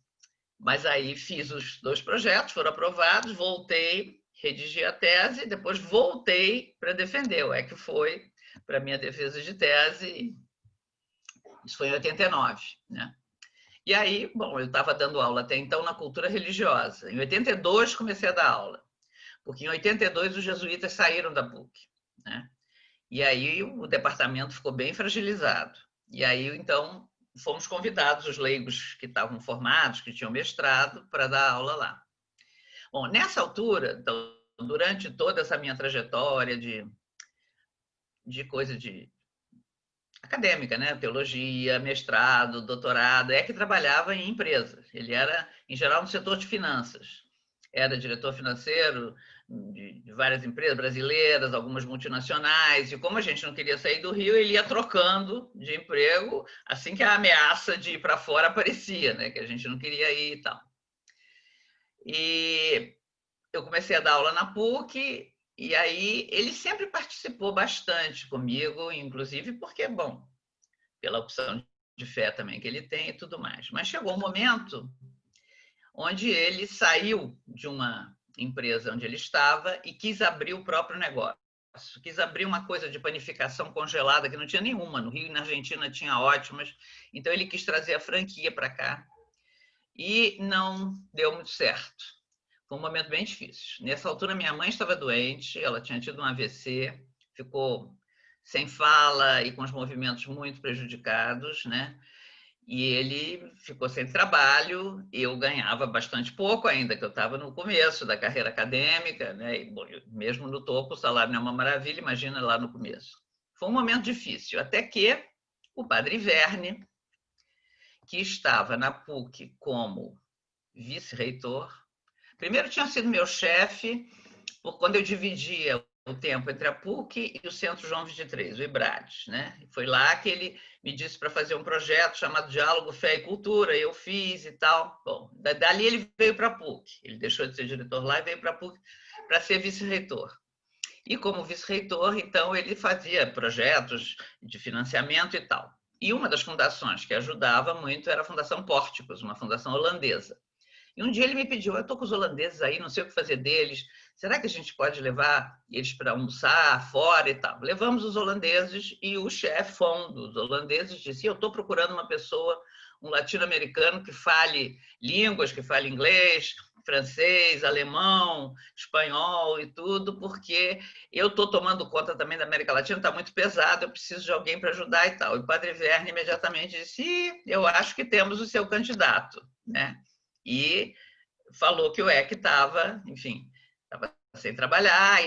mas aí fiz os 2 projetos, foram aprovados, voltei, redigi a tese, depois voltei para defender. É que foi para a minha defesa de tese. Isso foi em 89, né? E aí, bom, eu estava dando aula até então na cultura religiosa. Em 82 comecei a dar aula, porque em 82 os jesuítas saíram da PUC, né? E aí o departamento ficou bem fragilizado. E aí, então, fomos convidados, os leigos que estavam formados, que tinham mestrado, para dar aula lá. Bom, nessa altura, então, durante toda essa minha trajetória de coisa de acadêmica, né? Teologia, mestrado, doutorado, que trabalhava em empresas. Ele era, em geral, no setor de finanças. Era diretor financeiro de várias empresas brasileiras, algumas multinacionais, e como a gente não queria sair do Rio, ele ia trocando de emprego assim que a ameaça de ir para fora aparecia, né? Que a gente não queria ir e tal. E eu comecei a dar aula na PUC, e aí ele sempre participou bastante comigo, inclusive porque, bom, pela opção de fé também que ele tem e tudo mais. Mas chegou um momento onde ele saiu de uma empresa onde ele estava e quis abrir o próprio negócio. Quis abrir uma coisa de panificação congelada, que não tinha nenhuma. No Rio e na Argentina tinha ótimas. Então ele quis trazer a franquia para cá. E não deu muito certo. Foi um momento bem difícil. Nessa altura, minha mãe estava doente, ela tinha tido um AVC, ficou sem fala e com os movimentos muito prejudicados, né? E ele ficou sem trabalho, eu ganhava bastante pouco ainda, que eu estava no começo da carreira acadêmica, né? E, bom, mesmo no topo, o salário não é uma maravilha, imagina lá no começo. Foi um momento difícil, até que o padre Verne, que estava na PUC como vice-reitor, primeiro tinha sido meu chefe, quando eu dividia o tempo entre a PUC e o Centro João 23, o IBRADES, né? Foi lá que ele me disse para fazer um projeto chamado Diálogo, Fé e Cultura, eu fiz e tal. Bom, dali ele veio para a PUC, ele deixou de ser diretor lá e veio para a PUC para ser vice-reitor. E como vice-reitor, então, ele fazia projetos de financiamento e tal. E uma das fundações que ajudava muito era a Fundação Pórticos, uma fundação holandesa. E um dia ele me pediu, eu estou com os holandeses aí, não sei o que fazer deles, será que a gente pode levar eles para almoçar fora e tal? Levamos os holandeses e o chefão dos holandeses disse, eu estou procurando uma pessoa, um latino-americano que fale línguas, que fale inglês, francês, alemão, espanhol e tudo, porque eu estou tomando conta também da América Latina, está muito pesado, eu preciso de alguém para ajudar e tal. E o Padre Verne imediatamente disse, eu acho que temos o seu candidato, né? E falou que o EC estava, enfim, estava sem trabalhar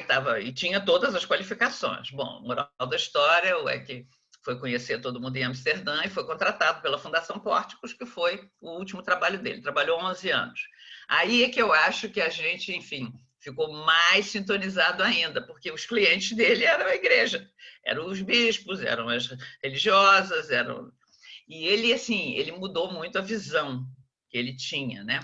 e tinha todas as qualificações. Bom, moral da história, o EC foi conhecer todo mundo em Amsterdã e foi contratado pela Fundação Pórticos, que foi o último trabalho dele. Trabalhou 11 anos. Aí é que eu acho que a gente, enfim, ficou mais sintonizado ainda, porque os clientes dele eram a igreja, eram os bispos, eram as religiosas, E ele, assim, ele mudou muito a visão que ele tinha, né?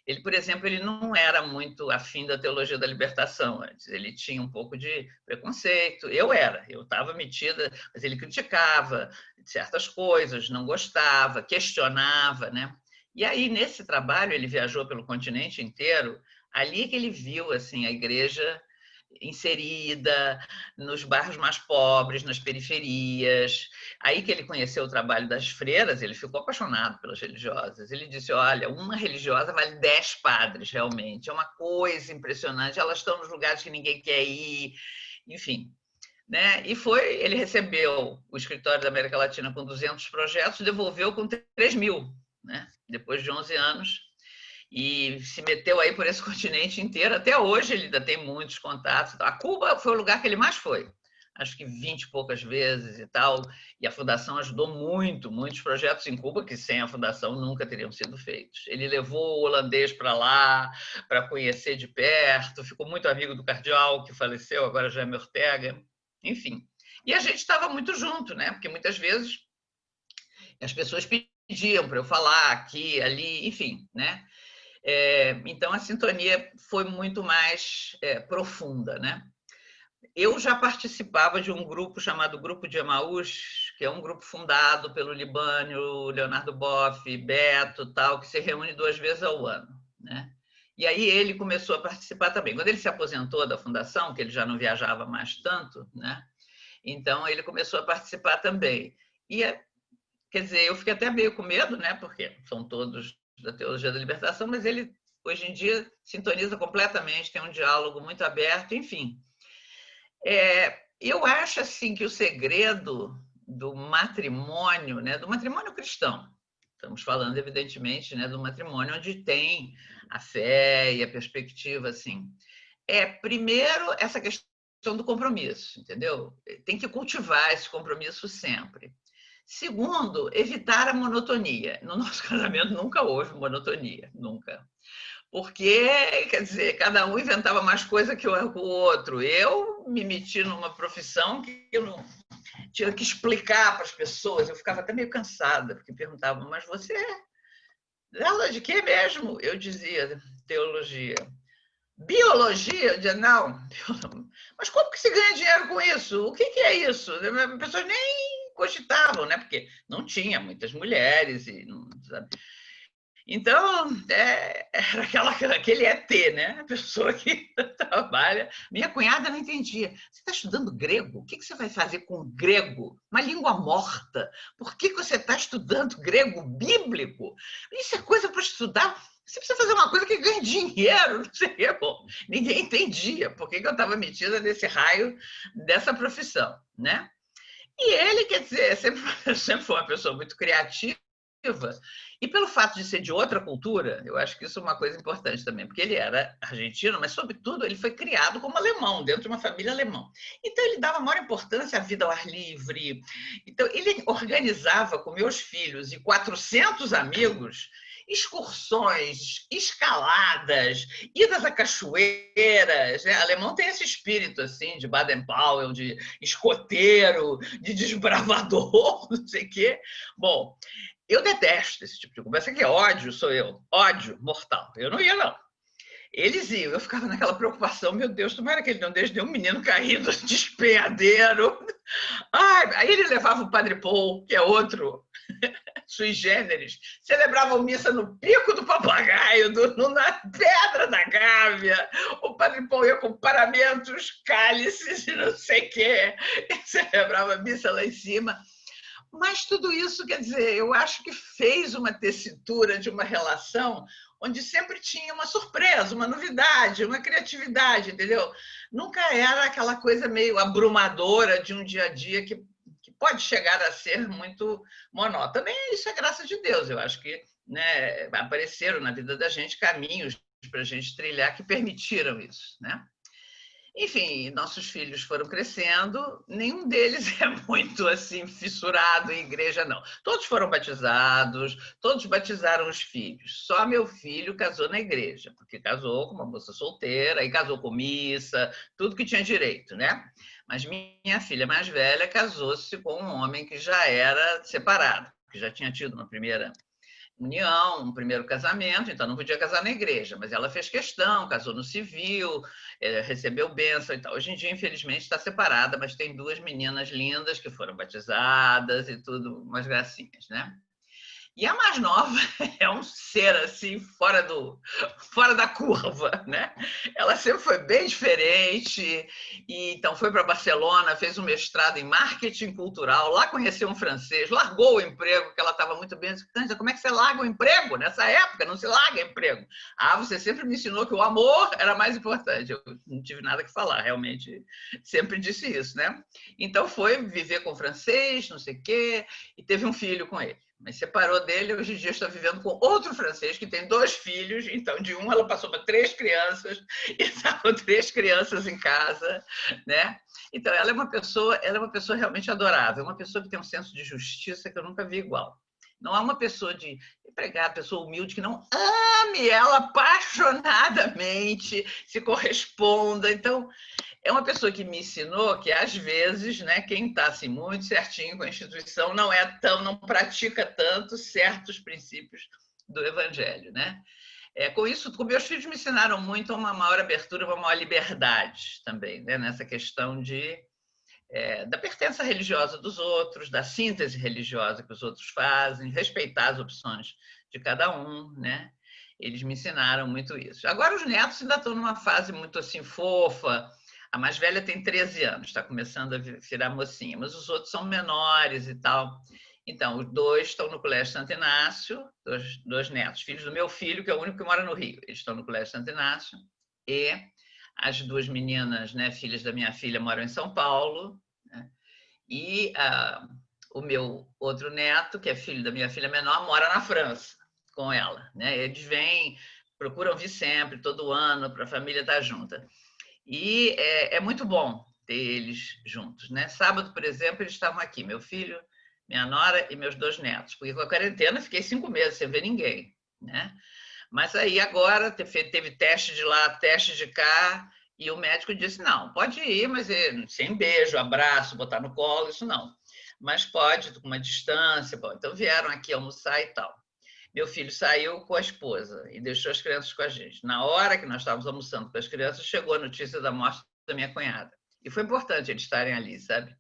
Ele, por exemplo, ele não era muito afim da teologia da libertação antes. Ele tinha um pouco de preconceito. Eu estava metida, mas ele criticava certas coisas, não gostava, questionava, né? E aí, nesse trabalho, ele viajou pelo continente inteiro, ali que ele viu assim, a igreja inserida nos bairros mais pobres, nas periferias. Aí que ele conheceu o trabalho das freiras, ele ficou apaixonado pelas religiosas. Ele disse, olha, uma religiosa vale 10 padres, realmente. É uma coisa impressionante. Elas estão nos lugares que ninguém quer ir. Enfim, né? E ele recebeu o escritório da América Latina com 200 projetos, devolveu com 3.000, né? Depois de 11 anos. E se meteu aí por esse continente inteiro. Até hoje ele ainda tem muitos contatos. A Cuba foi o lugar que ele mais foi, acho que 20 e poucas vezes e tal. E a Fundação ajudou muito, muitos projetos em Cuba que sem a Fundação nunca teriam sido feitos. Ele levou o holandês para lá, para conhecer de perto, ficou muito amigo do cardeal, que faleceu, agora Jaime Ortega. Enfim. E a gente estava muito junto, né? Porque muitas vezes as pessoas pediam para eu falar aqui, ali, enfim, né? Então, a sintonia foi muito mais profunda, né? Eu já participava de um grupo chamado Grupo de Emaús, que é um grupo fundado pelo Libânio, Leonardo Boff, Beto, tal, que se reúne 2 vezes ao ano, né? E aí ele começou a participar também. Quando ele se aposentou da fundação, que ele já não viajava mais tanto, né? Então, ele começou a participar também. E, quer dizer, eu fiquei até meio com medo, né? Porque são todos da teologia da libertação, mas ele, hoje em dia, sintoniza completamente, tem um diálogo muito aberto, enfim. Eu acho assim que o segredo do matrimônio, né, do matrimônio cristão, estamos falando, evidentemente, né, do matrimônio onde tem a fé e a perspectiva, assim, primeiro, essa questão do compromisso, entendeu? Tem que cultivar esse compromisso sempre. Segundo, evitar a monotonia. No nosso casamento nunca houve monotonia, nunca. Porque, quer dizer, cada um inventava mais coisa que o outro. Eu me meti numa profissão que eu não tinha que explicar para as pessoas. Eu ficava até meio cansada, porque perguntavam, mas você é aula de quê mesmo? Eu dizia, teologia. Biologia? Eu dizia, não. Mas como que se ganha dinheiro com isso? O que é isso? As pessoas nem cogitavam, né? Porque não tinha muitas mulheres e não, sabe? Então era aquele ET, né? A pessoa que trabalha. Minha cunhada não entendia. Você está estudando grego? O que você vai fazer com grego? Uma língua morta. Por que você está estudando grego bíblico? Isso é coisa para estudar. Você precisa fazer uma coisa que ganhe dinheiro, não sei o que. Bom, ninguém entendia por que eu estava metida nesse raio dessa profissão, né? E ele, quer dizer, sempre foi uma pessoa muito criativa, e pelo fato de ser de outra cultura, eu acho que isso é uma coisa importante também, porque ele era argentino, mas, sobretudo, ele foi criado como alemão, dentro de uma família alemã. Então, ele dava maior importância à vida ao ar livre. Então, ele organizava com meus filhos e 400 amigos excursões, escaladas, idas a cachoeiras, né? O alemão tem esse espírito assim de Baden-Powell, de escoteiro, de desbravador, não sei o quê. Bom, eu detesto esse tipo de conversa, que ódio sou eu, ódio mortal. Eu não ia, não. Eles iam, eu ficava naquela preocupação, meu Deus, tomara que ele não deixe nenhum menino caído de despenhadeiro. Aí ele levava o Padre Paul, que é outro sui generis, celebravam missa no Pico do Papagaio, na Pedra da Gávea. O Padre Paul ia com paramentos, cálices e não sei o quê, e celebrava missa lá em cima. Mas tudo isso, quer dizer, eu acho que fez uma tessitura de uma relação onde sempre tinha uma surpresa, uma novidade, uma criatividade, entendeu? Nunca era aquela coisa meio abrumadora de um dia a dia que pode chegar a ser muito monótono. Também isso é graça de Deus. Eu acho que, né, apareceram na vida da gente caminhos para a gente trilhar que permitiram isso, né? Enfim, nossos filhos foram crescendo, nenhum deles é muito assim fissurado em igreja, não. Todos foram batizados, todos batizaram os filhos. Só meu filho casou na igreja, porque casou com uma moça solteira e casou com missa, tudo que tinha direito, né? Mas minha filha mais velha casou-se com um homem que já era separado, que já tinha tido uma primeira união, um primeiro casamento, então não podia casar na igreja, mas ela fez questão, casou no civil, recebeu bênção e tal. Hoje em dia, infelizmente, está separada, mas tem 2 meninas lindas que foram batizadas e tudo, umas gracinhas, né? E a mais nova é um ser assim, fora da curva, né? Ela sempre foi bem diferente, e então foi para Barcelona, fez um mestrado em marketing cultural, lá conheceu um francês, largou o emprego, que ela estava muito bem. Disse, como é que você larga o emprego? Nessa época não se larga emprego. Ah, você sempre me ensinou que o amor era mais importante. Eu não tive nada que falar, realmente sempre disse isso, né? Então foi viver com o francês, não sei o quê, e teve um filho com ele. Mas separou dele, hoje em dia está vivendo com outro francês que tem 2 filhos, então de um ela passou para 3 crianças e está com 3 crianças em casa, né? Então ela é uma pessoa realmente adorável, uma pessoa que tem um senso de justiça que eu nunca vi igual. Não há uma pessoa de empregada, pessoa humilde que não ame ela apaixonadamente, se corresponda. Então, é uma pessoa que me ensinou que, às vezes, né, quem está assim, muito certinho com a instituição não pratica tanto certos princípios do Evangelho, né? Com isso, com meus filhos me ensinaram muito a uma maior abertura, uma maior liberdade também, né? Nessa questão da pertença religiosa dos outros, da síntese religiosa que os outros fazem, respeitar as opções de cada um, né? Eles me ensinaram muito isso. Agora os netos ainda estão numa fase muito assim fofa. A mais velha tem 13 anos, está começando a virar mocinha, mas os outros são menores e tal. Então, os 2 estão no Colégio Santo Inácio, 2 netos, filhos do meu filho, que é o único que mora no Rio. Eles estão no Colégio Santo Inácio. E as 2 meninas, né, filhas da minha filha, moram em São Paulo. Né? E o meu outro neto, que é filho da minha filha menor, mora na França com ela. Né? Eles procuram vir sempre, todo ano, para a família estar junta. E é muito bom ter eles juntos, né? Sábado, por exemplo, eles estavam aqui, meu filho, minha nora e meus 2 netos, porque com a quarentena fiquei 5 meses sem ver ninguém, né? Mas aí agora teve teste de lá, teste de cá, e o médico disse, não, pode ir, mas sem beijo, abraço, botar no colo, isso não. Mas pode, com uma distância, bom, então vieram aqui almoçar e tal. Meu filho saiu com a esposa e deixou as crianças com a gente. Na hora que nós estávamos almoçando com as crianças, chegou a notícia da morte da minha cunhada. E foi importante eles estarem ali, sabe?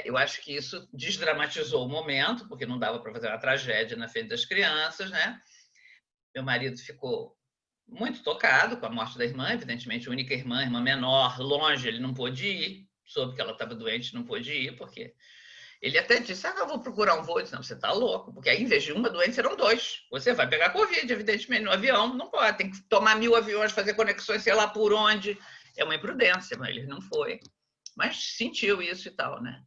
Eu acho que isso desdramatizou o momento, porque não dava para fazer uma tragédia na frente das crianças, né? Meu marido ficou muito tocado com a morte da irmã, evidentemente, a única irmã menor, longe, ele não pôde ir, soube que ela estava doente, não pôde ir, porque... Ele até disse, eu vou procurar um voo. Eu disse, não, você está louco, porque aí, em vez de uma doente, serão 2. Você vai pegar Covid, evidentemente, no avião, não pode, tem que tomar 1000 aviões, fazer conexões, sei lá por onde. É uma imprudência, mas ele não foi. Mas sentiu isso e tal, né?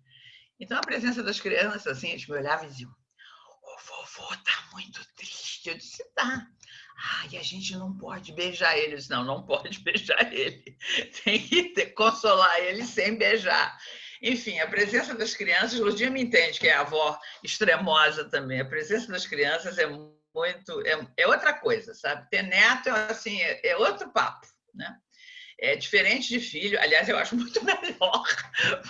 Então, a presença das crianças, assim, eles me olhavam e diziam, o vovô está muito triste. Eu disse, tá. E a gente não pode beijar ele. Eu disse, não pode beijar ele. Tem que consolar ele sem beijar. Enfim, a presença das crianças, Lurdinha me entende, que é a avó extremosa também. A presença das crianças é outra coisa, sabe? Ter neto assim, é outro papo, né? É diferente de filho. Aliás, eu acho muito melhor,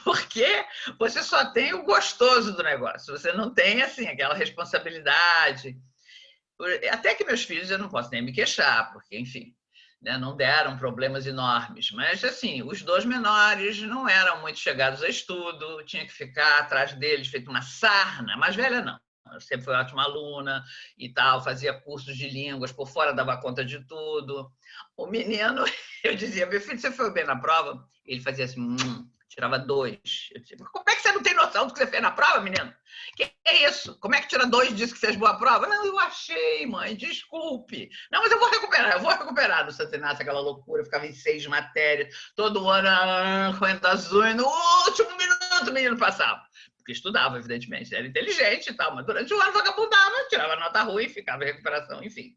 porque você só tem o gostoso do negócio. Você não tem assim aquela responsabilidade. Até que meus filhos eu não posso nem me queixar, porque, enfim, né, não deram problemas enormes. Mas, assim, os 2 menores não eram muito chegados a estudo, tinha que ficar atrás deles, feito uma sarna. A mais velha, não. Eu sempre fui ótima aluna e tal, fazia cursos de línguas, por fora dava conta de tudo. O menino, eu dizia, meu filho, você foi bem na prova? Ele fazia assim, tirava 2. Eu disse, como é que você não tem noção do que você fez na prova, menino? Que é isso? Como é que tira 2 disso que fez boa prova? Não, eu achei, mãe, desculpe. Não, mas eu vou recuperar no Santo Inácio, aquela loucura, eu ficava em 6 matérias, todo ano, correndo azul, e no último minuto o menino passava. Porque estudava, evidentemente, era inteligente e tal, mas durante o ano vagabundava, tirava nota ruim, ficava em recuperação, enfim.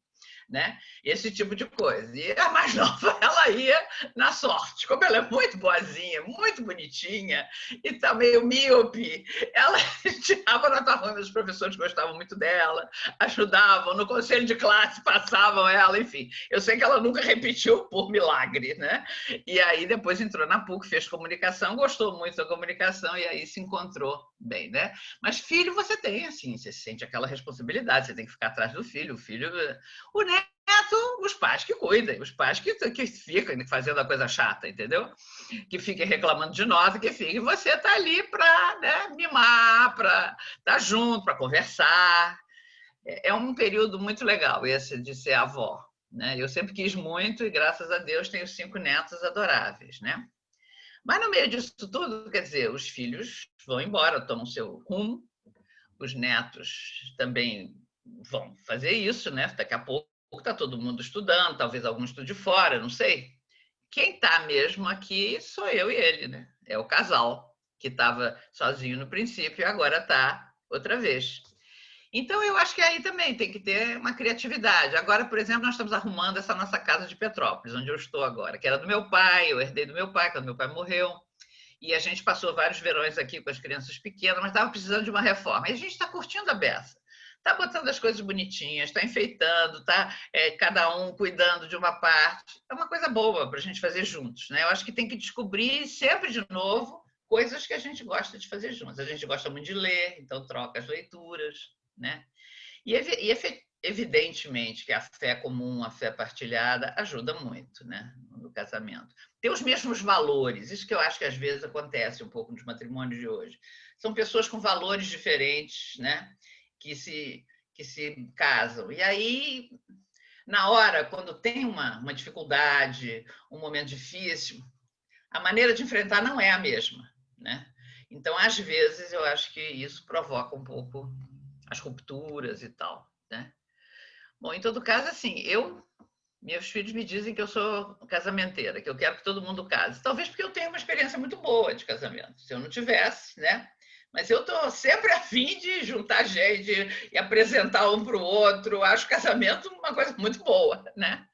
Né? Esse tipo de coisa. E a mais nova, ela ia na sorte. Como ela é muito boazinha, muito bonitinha e tá meio míope, ela tirava nota ruim, mas os professores gostavam muito dela, ajudavam, no conselho de classe passavam ela, enfim. Eu sei que ela nunca repetiu por milagre, né? E aí depois entrou na PUC, fez comunicação, gostou muito da comunicação e aí se encontrou bem, né? Mas filho você tem, assim, você sente aquela responsabilidade, você tem que ficar atrás do filho, o neto, os pais que cuidem, os pais que ficam fazendo a coisa chata, entendeu? Que fiquem reclamando de nota, que fiquem. Você está ali para, né, mimar, para estar junto, para conversar. É um período muito legal esse de ser avó, né? Eu sempre quis muito e, graças a Deus, tenho 5 netos adoráveis, né? Mas no meio disso tudo, quer dizer, os filhos vão embora, tomam seu rumo, os netos também vão fazer isso, né? Daqui a pouco está todo mundo estudando, talvez algum estude fora, não sei. Quem está mesmo aqui sou eu e ele, né? É o casal que estava sozinho no princípio e agora está outra vez. Então, eu acho que aí também tem que ter uma criatividade. Agora, por exemplo, nós estamos arrumando essa nossa casa de Petrópolis, onde eu estou agora, que era do meu pai, eu herdei do meu pai, quando meu pai morreu. E a gente passou vários verões aqui com as crianças pequenas, mas estava precisando de uma reforma. E a gente está curtindo a beça. Está botando as coisas bonitinhas, está enfeitando, está cada um cuidando de uma parte. É uma coisa boa para a gente fazer juntos, né? Eu acho que tem que descobrir sempre de novo coisas que a gente gosta de fazer juntos. A gente gosta muito de ler, então troca as leituras, né? E evidentemente que a fé comum, a fé partilhada ajuda muito, né, no casamento. Ter os mesmos valores, isso que eu acho que às vezes acontece um pouco nos matrimônios de hoje. São pessoas com valores diferentes, né, que se casam. E aí, na hora, quando tem uma dificuldade, um momento difícil, a maneira de enfrentar não é a mesma, né? Então, às vezes, eu acho que isso provoca um pouco as rupturas e tal, né? Bom, em todo caso, assim, meus filhos me dizem que eu sou casamenteira, que eu quero que todo mundo case. Talvez porque eu tenho uma experiência muito boa de casamento. Se eu não tivesse, né? Mas eu estou sempre a fim de juntar gente e apresentar um para o outro. Acho casamento uma coisa muito boa, né?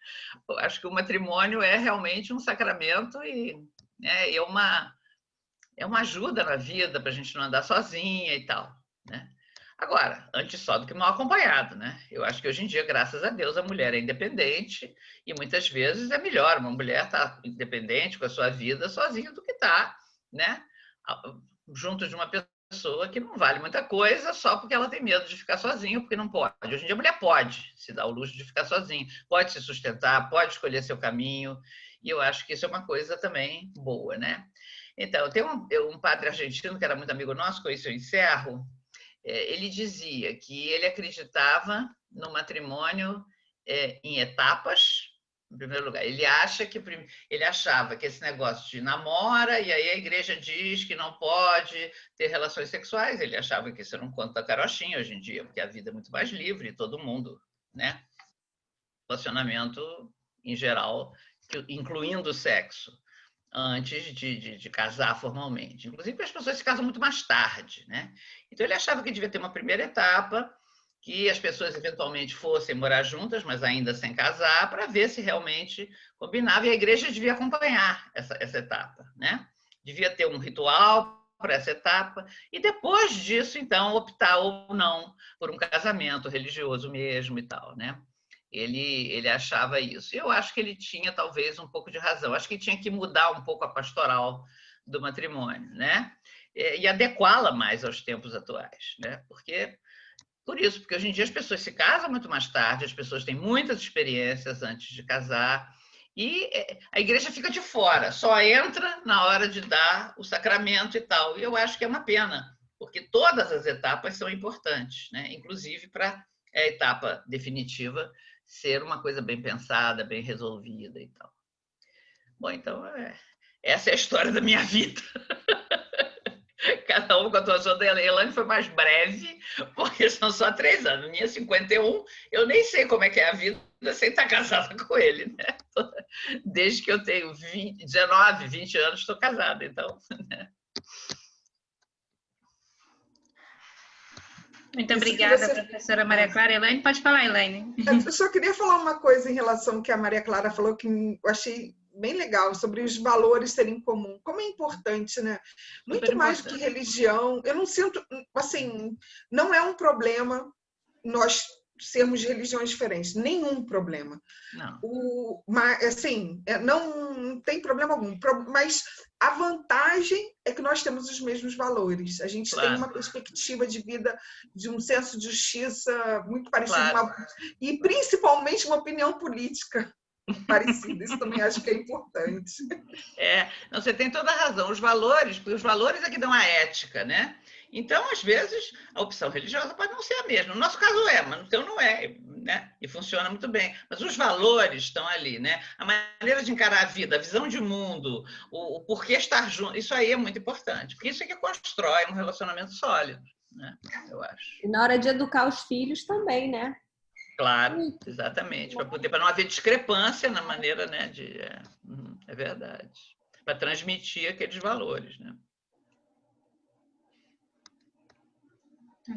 Eu acho que o matrimônio é realmente um sacramento e né, é uma ajuda na vida para a gente não andar sozinha e tal, né? Agora, antes só do que mal acompanhado, né? Eu acho que hoje em dia, graças a Deus, a mulher é independente e muitas vezes é melhor uma mulher estar independente com a sua vida sozinha do que estar, né, junto de uma pessoa que não vale muita coisa só porque ela tem medo de ficar sozinha, porque não pode. Hoje em dia a mulher pode se dar o luxo de ficar sozinha, pode se sustentar, pode escolher seu caminho, e eu acho que isso é uma coisa também boa, né? Então, tem um padre argentino que era muito amigo nosso, com isso eu encerro. Ele dizia que ele acreditava no matrimônio em etapas. Em primeiro lugar, ele achava que esse negócio de namora e aí a igreja diz que não pode ter relações sexuais. Ele achava que isso era um conto da carochinha hoje em dia, porque a vida é muito mais livre, todo mundo, né? Relacionamento em geral, incluindo o sexo, antes de casar formalmente. Inclusive, as pessoas se casam muito mais tarde, né? Então, ele achava que devia ter uma primeira etapa, que as pessoas eventualmente fossem morar juntas, mas ainda sem casar, para ver se realmente combinava. E a igreja devia acompanhar essa etapa, né? Devia ter um ritual para essa etapa e depois disso, então, optar ou não por um casamento religioso mesmo e tal, né? Ele achava isso. Eu acho que ele tinha talvez um pouco de razão. Acho que tinha que mudar um pouco a pastoral do matrimônio, né? E adequá-la mais aos tempos atuais, né? Porque hoje em dia as pessoas se casam muito mais tarde, as pessoas têm muitas experiências antes de casar e a igreja fica de fora, só entra na hora de dar o sacramento e tal. E eu acho que é uma pena, porque todas as etapas são importantes, né? Inclusive para a etapa definitiva ser uma coisa bem pensada, bem resolvida e tal. Bom, então, essa é a história da minha vida. Cada um com a atuação da Elaine foi mais breve, porque são só 3 anos. Minha 51, eu nem sei como é que é a vida sem estar casada com ele, né? Desde que eu tenho 19, 20 anos, estou casada, então... Né? Muito obrigada, professora Maria Clara. Elaine, pode falar, Elaine. Eu só queria falar uma coisa em relação ao que a Maria Clara falou, que eu achei bem legal, sobre os valores serem comuns. Como é importante, né? Muito mais do que religião. Eu não sinto, assim, não é um problema nós sermos de religiões diferentes, nenhum problema. Não. Mas, assim, não tem problema algum. Mas a vantagem é que nós temos os mesmos valores. A gente tem uma perspectiva de vida, de um senso de justiça muito parecido. E, principalmente, uma opinião política parecida. Isso também acho que é importante. Não, você tem toda a razão. Os valores é que dão a ética, né? Então, às vezes, a opção religiosa pode não ser a mesma. No nosso caso mas no teu não é, né? E funciona muito bem. Mas os valores estão ali, né? A maneira de encarar a vida, a visão de mundo, o porquê estar junto, isso aí é muito importante. Porque isso é que constrói um relacionamento sólido, né? Eu acho. E na hora de educar os filhos também, né? Claro, exatamente. Para não haver discrepância na maneira, né? É verdade. Para transmitir aqueles valores, né?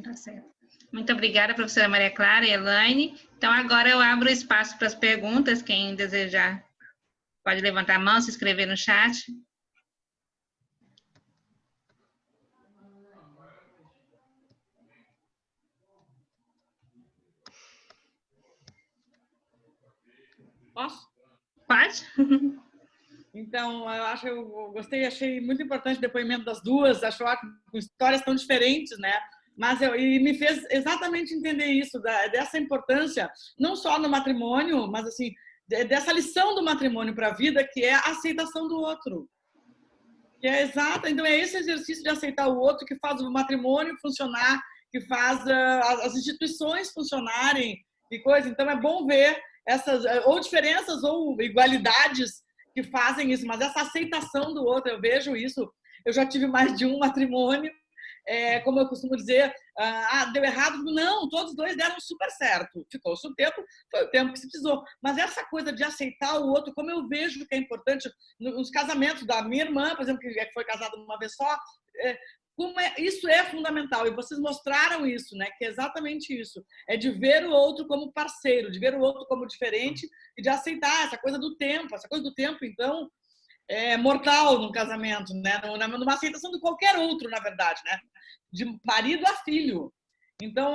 Tá certo. Muito obrigada, professora Maria Clara e Elaine. Então, agora eu abro espaço para as perguntas. Quem desejar pode levantar a mão, se inscrever no chat. Posso? Pode. Então, eu gostei, achei muito importante o depoimento das duas, acho ótimo, com histórias tão diferentes, né? E me fez exatamente entender isso, dessa importância, não só no matrimônio, mas assim, dessa lição do matrimônio para a vida, que é a aceitação do outro. Que é exata, então é esse exercício de aceitar o outro que faz o matrimônio funcionar, que faz as instituições funcionarem e coisa. Então é bom ver essas ou diferenças ou igualdades que fazem isso, mas essa aceitação do outro, eu vejo isso. Eu já tive mais de um matrimônio, como eu costumo dizer, deu errado. Não, todos dois deram super certo. Ficou-se o tempo, foi o tempo que se precisou. Mas essa coisa de aceitar o outro, como eu vejo que é importante nos casamentos da minha irmã, por exemplo, que foi casada uma vez só, isso é fundamental. E vocês mostraram isso, né? Que é exatamente isso. É de ver o outro como parceiro, de ver o outro como diferente e de aceitar essa coisa do tempo. Essa coisa do tempo, então, é mortal no casamento, né? Numa aceitação de qualquer outro, na verdade, né? De marido a filho. Então,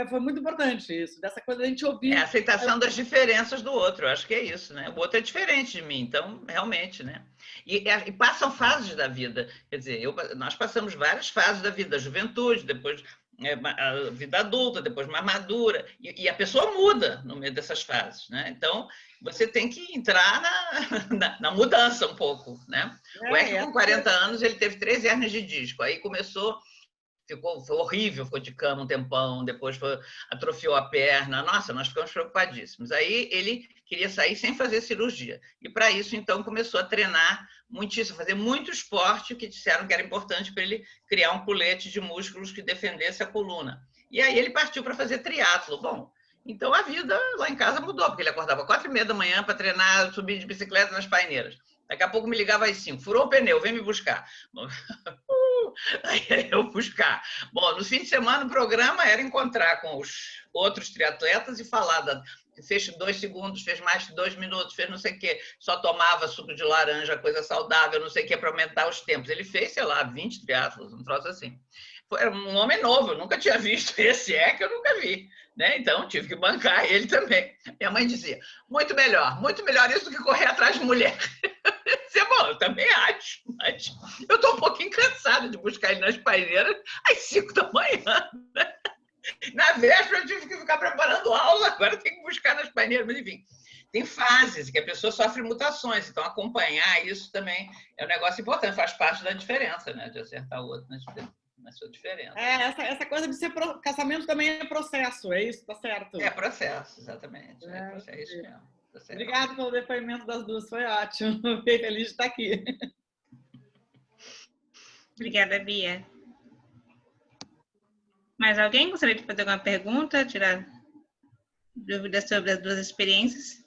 foi muito importante isso, dessa coisa da gente ouvir. A aceitação das diferenças do outro, eu acho que é isso, né? O outro é diferente de mim, então, realmente, né? E passam fases da vida, quer dizer, nós passamos várias fases da vida, da juventude, depois a vida adulta, depois mais madura, e a pessoa muda no meio dessas fases, né? Então, você tem que entrar na mudança um pouco, né? O Eck, com 40 anos, ele teve 3 hérnias de disco, aí começou... Foi horrível, ficou de cama um tempão, depois atrofiou a perna. Nossa, nós ficamos preocupadíssimos. Aí ele queria sair sem fazer cirurgia. E para isso, então, começou a treinar muitíssimo, fazer muito esporte, que disseram que era importante para ele criar um colete de músculos que defendesse a coluna. E aí ele partiu para fazer triatlo. Bom, então a vida lá em casa mudou, porque ele acordava 4h30 da manhã para treinar, subir de bicicleta nas paineiras. Daqui a pouco me ligava às 5, furou o pneu, vem me buscar. Aí eu buscar. Bom, no fim de semana o programa era encontrar com os outros triatletas e falar fez 2 segundos, fez mais de 2 minutos, fez não sei o quê, só tomava suco de laranja, coisa saudável, não sei o quê, para aumentar os tempos. Ele fez, sei lá, 20 triatlos, um troço assim. Foi um homem novo, eu nunca tinha visto esse que eu nunca vi, né? Então tive que bancar ele também. Minha mãe dizia, muito melhor isso do que correr atrás de mulher. Bom, eu também acho, mas eu estou um pouquinho cansada de buscar ele nas paineiras às 5 da manhã. Né? Na véspera eu tive que ficar preparando aula, agora tem que buscar nas paineiras, mas enfim. Tem fases que a pessoa sofre mutações, então acompanhar isso também é um negócio importante, faz parte da diferença, né? De acertar o outro na sua diferença. Essa coisa de ser casamento também é processo, é isso, tá certo? É processo, exatamente. É isso mesmo. Obrigada pelo depoimento das duas, foi ótimo. Fiquei feliz de estar aqui. Obrigada, Bia. Mais alguém gostaria de fazer alguma pergunta, tirar dúvidas sobre as duas experiências?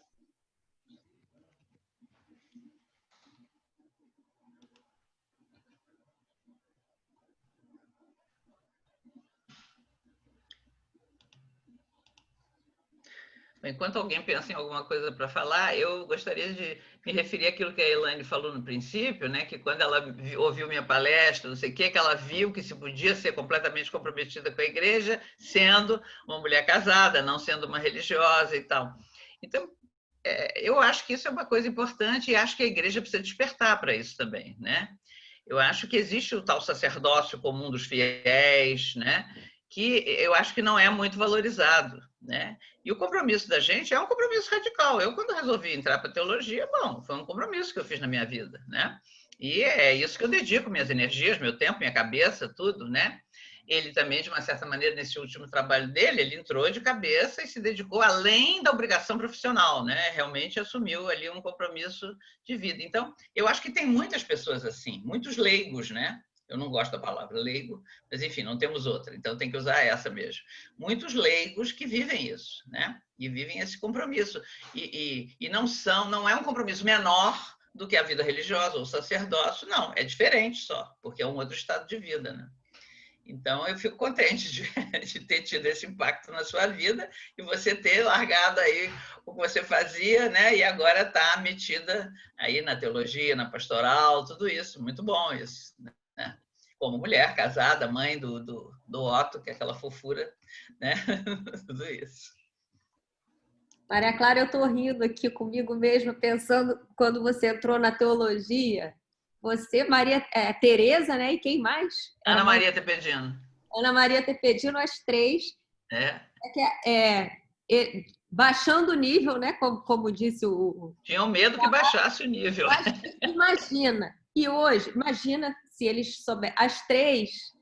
Enquanto alguém pensa em alguma coisa para falar, eu gostaria de me referir àquilo que a Elaine falou no princípio, né? Que quando ela ouviu minha palestra, não sei o quê, que ela viu que se podia ser completamente comprometida com a igreja, sendo uma mulher casada, não sendo uma religiosa e tal. Então, eu acho que isso é uma coisa importante e acho que a igreja precisa despertar para isso também, né? Eu acho que existe o tal sacerdócio comum dos fiéis, né? Que eu acho que não é muito valorizado, né? E o compromisso da gente é um compromisso radical. Eu, quando resolvi entrar para a teologia, bom, foi um compromisso que eu fiz na minha vida, né? E é isso que eu dedico, minhas energias, meu tempo, minha cabeça, tudo, né? Ele também, de uma certa maneira, nesse último trabalho dele, ele entrou de cabeça e se dedicou além da obrigação profissional, né? Realmente assumiu ali um compromisso de vida. Então, eu acho que tem muitas pessoas assim, muitos leigos, né? Eu não gosto da palavra leigo, mas enfim, não temos outra, então tem que usar essa mesmo. Muitos leigos que vivem isso, né? E vivem esse compromisso. E não é um compromisso menor do que a vida religiosa ou o sacerdócio, não, é diferente só, porque é um outro estado de vida, né? Então, eu fico contente de ter tido esse impacto na sua vida e você ter largado aí o que você fazia, né? E agora está metida aí na teologia, na pastoral, tudo isso. Muito bom isso, né? Como mulher, casada, mãe do Otto, que é aquela fofura, né? Tudo isso. Maria Clara, eu estou rindo aqui comigo mesma, pensando quando você entrou na teologia. Você, Maria Tereza, né? E quem mais? Ana Maria Tepedino. Ana Maria Tepedino, as três. Baixando o nível, né? Como disse o... Tinham medo que baixasse o nível. Imagina. E hoje, imagina se eles souberem. As três,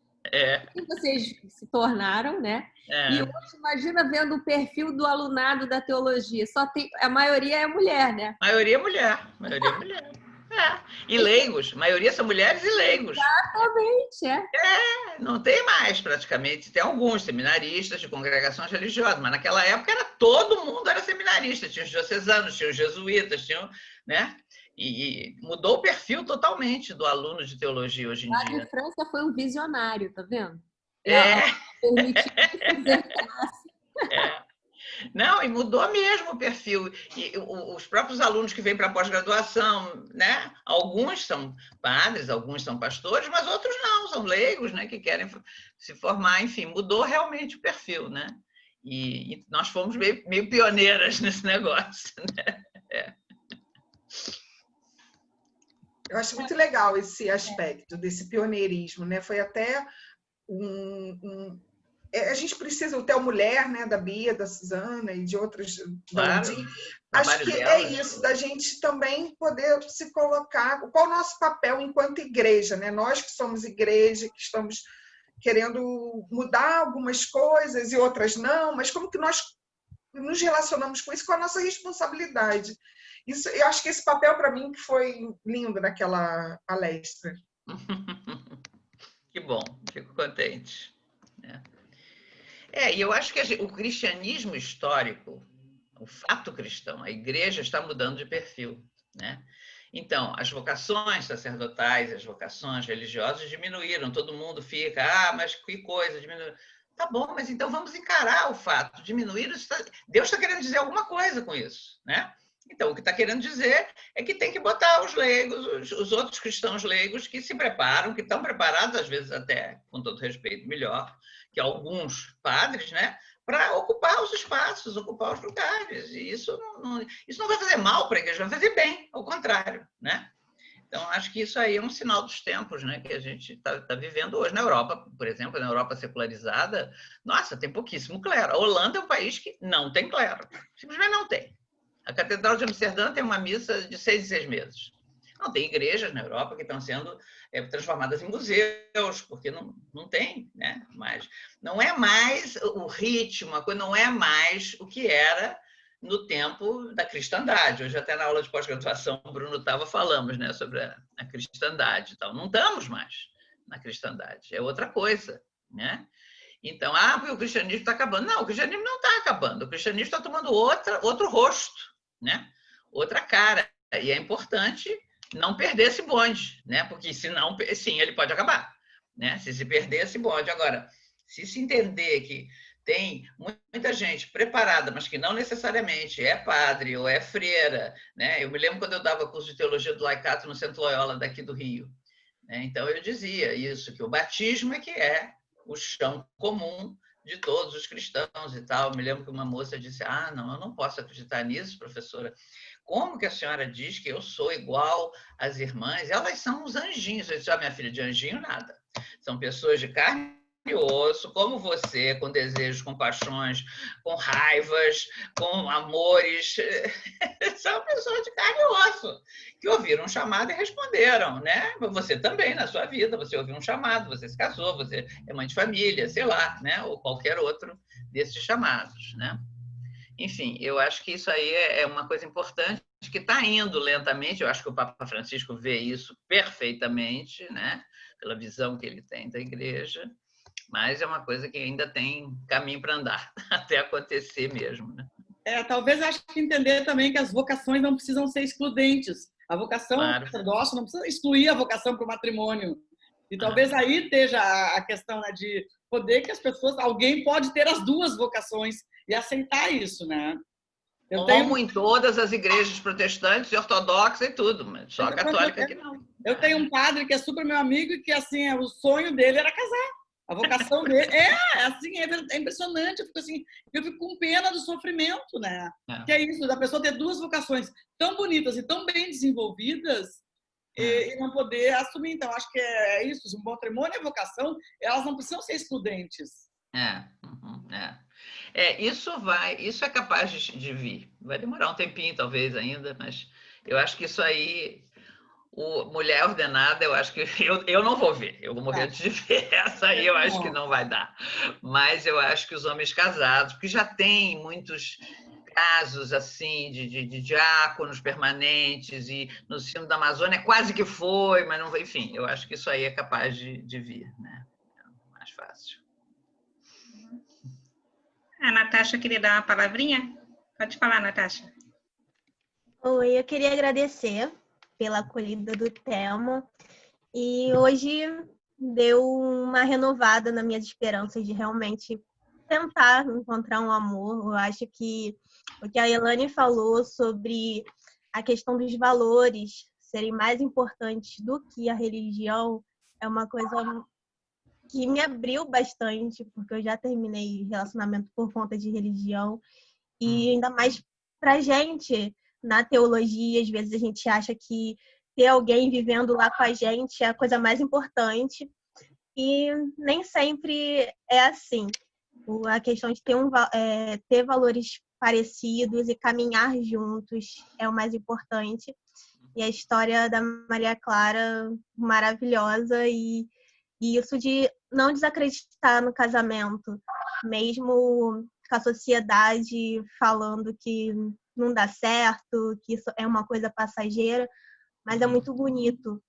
que vocês se tornaram, né? E hoje, imagina vendo o perfil do alunado da teologia. A maioria é mulher, né? Maioria é mulher. E leigos, a maioria são mulheres e leigos. Exatamente, não tem mais praticamente, tem alguns seminaristas de congregações religiosas, mas naquela época todo mundo era seminarista, tinha os diocesanos, tinha os jesuítas, né? E mudou o perfil totalmente do aluno de teologia hoje em dia. Padre França foi um visionário, tá vendo? Permitiu Não, e mudou mesmo o perfil. E os próprios alunos que vêm para a pós-graduação, né? Alguns são padres, alguns são pastores, mas outros não, são leigos, né? Que querem se formar, enfim, mudou realmente o perfil, né? E nós fomos meio pioneiras nesse negócio, né? Eu acho muito legal esse aspecto desse pioneirismo, né? Foi até a gente precisa, o Theo Mulher, né, da Bia, da Suzana e de outras. Claro, acho que é isso, da gente também poder se colocar. Qual o nosso papel enquanto igreja, né? Nós que somos igreja, que estamos querendo mudar algumas coisas e outras não, mas como que nós nos relacionamos com isso, com a nossa responsabilidade. Isso, eu acho que esse papel, para mim, que foi lindo naquela palestra. Que bom, fico contente. E eu acho que o cristianismo histórico, o fato cristão, a igreja está mudando de perfil, né? Então, as vocações sacerdotais, as vocações religiosas diminuíram, todo mundo fica, mas que coisa, diminuiu. Tá bom, mas então vamos encarar o fato, diminuir, Deus está querendo dizer alguma coisa com isso, né? Então, o que está querendo dizer é que tem que botar os leigos, os outros cristãos leigos que se preparam, que estão preparados, às vezes até, com todo respeito, melhor que alguns padres, né? Para ocupar os espaços, ocupar os lugares. E isso não vai fazer mal para a igreja, vai fazer bem, ao contrário, né? Então, acho que isso aí é um sinal dos tempos, né, que a gente está vivendo hoje. Na Europa, por exemplo, na Europa secularizada, nossa, tem pouquíssimo clero. A Holanda é um país que não tem clero, simplesmente não tem. A Catedral de Amsterdã tem uma missa de 6 em 6 meses. Não, tem igrejas na Europa que estão sendo transformadas em museus, porque não tem, né? Mas não é mais o ritmo, a coisa não é mais o que era no tempo da cristandade. Hoje, até na aula de pós-graduação, o Bruno falamos, né, sobre a cristandade e tal. Não estamos mais na cristandade, é outra coisa, né? Então, porque o cristianismo está acabando. Não, o cristianismo não está acabando. O cristianismo está tomando outro rosto, né? Outra cara. E é importante não perder esse bonde, né? Porque senão, sim, ele pode acabar, né? Se perder esse bonde. Agora, se entender que tem muita gente preparada, mas que não necessariamente é padre ou é freira, né? Eu me lembro quando eu dava curso de teologia do laicato no Centro Loyola daqui do Rio, né? Então eu dizia isso, que o batismo é que é o chão comum de todos os cristãos e tal. Eu me lembro que uma moça disse: não, eu não posso acreditar nisso, professora. Como que a senhora diz que eu sou igual às irmãs? Elas são uns anjinhos. Eu disse: minha filha, de anjinho nada. São pessoas de carne e osso, como você, com desejos, com paixões, com raivas, com amores. São pessoas de carne e osso, que ouviram um chamado e responderam, né? Você também, na sua vida, você ouviu um chamado, você se casou, você é mãe de família, sei lá, né? Ou qualquer outro desses chamados, né? Enfim, eu acho que isso aí é uma coisa importante, que está indo lentamente. Eu acho que o Papa Francisco vê isso perfeitamente, né? Pela visão que ele tem da igreja, mas é uma coisa que ainda tem caminho para andar, até acontecer mesmo, né? Talvez acho que entender também que as vocações não precisam ser excludentes. A vocação do sacerdócio não precisa excluir a vocação para o matrimônio. E talvez aí esteja a questão, né, de poder que as pessoas... Alguém pode ter as duas vocações e aceitar isso, né? Como em todas as igrejas protestantes e ortodoxas e tudo, mas só a católica que não. Eu tenho um padre que é super meu amigo e que, assim, o sonho dele era casar. A vocação dele é impressionante. Eu fico com pena do sofrimento, né? Que é isso, da pessoa ter duas vocações tão bonitas e tão bem desenvolvidas e não poder assumir. Então, acho que é isso. O matrimônio e a vocação, elas não precisam ser excludentes. Isso é capaz de vir. Vai demorar um tempinho, talvez, ainda, mas eu acho que isso aí... mulher ordenada, eu acho que eu não vou ver, eu vou morrer antes de ver. Essa aí eu acho que não vai dar. Mas eu acho que os homens casados, porque já tem muitos casos assim de diáconos permanentes, e no sino da Amazônia quase que foi, mas não foi. Enfim, eu acho que isso aí é capaz de vir, né? É mais fácil. A Natasha queria dar uma palavrinha? Pode falar, Natasha. Oi, eu queria agradecer pela acolhida do tema, e hoje deu uma renovada nas minhas esperanças de realmente tentar encontrar um amor. Eu acho que o que a Elane falou sobre a questão dos valores serem mais importantes do que a religião é uma coisa que me abriu bastante, porque eu já terminei relacionamento por conta de religião, e ainda mais pra gente, na teologia, às vezes a gente acha que ter alguém vivendo lá com a gente é a coisa mais importante, e nem sempre é assim. A questão de ter valores parecidos e caminhar juntos é o mais importante. E a história da Maria Clara, maravilhosa, e isso de não desacreditar no casamento, mesmo com a sociedade falando que não dá certo, que isso é uma coisa passageira, mas é muito bonito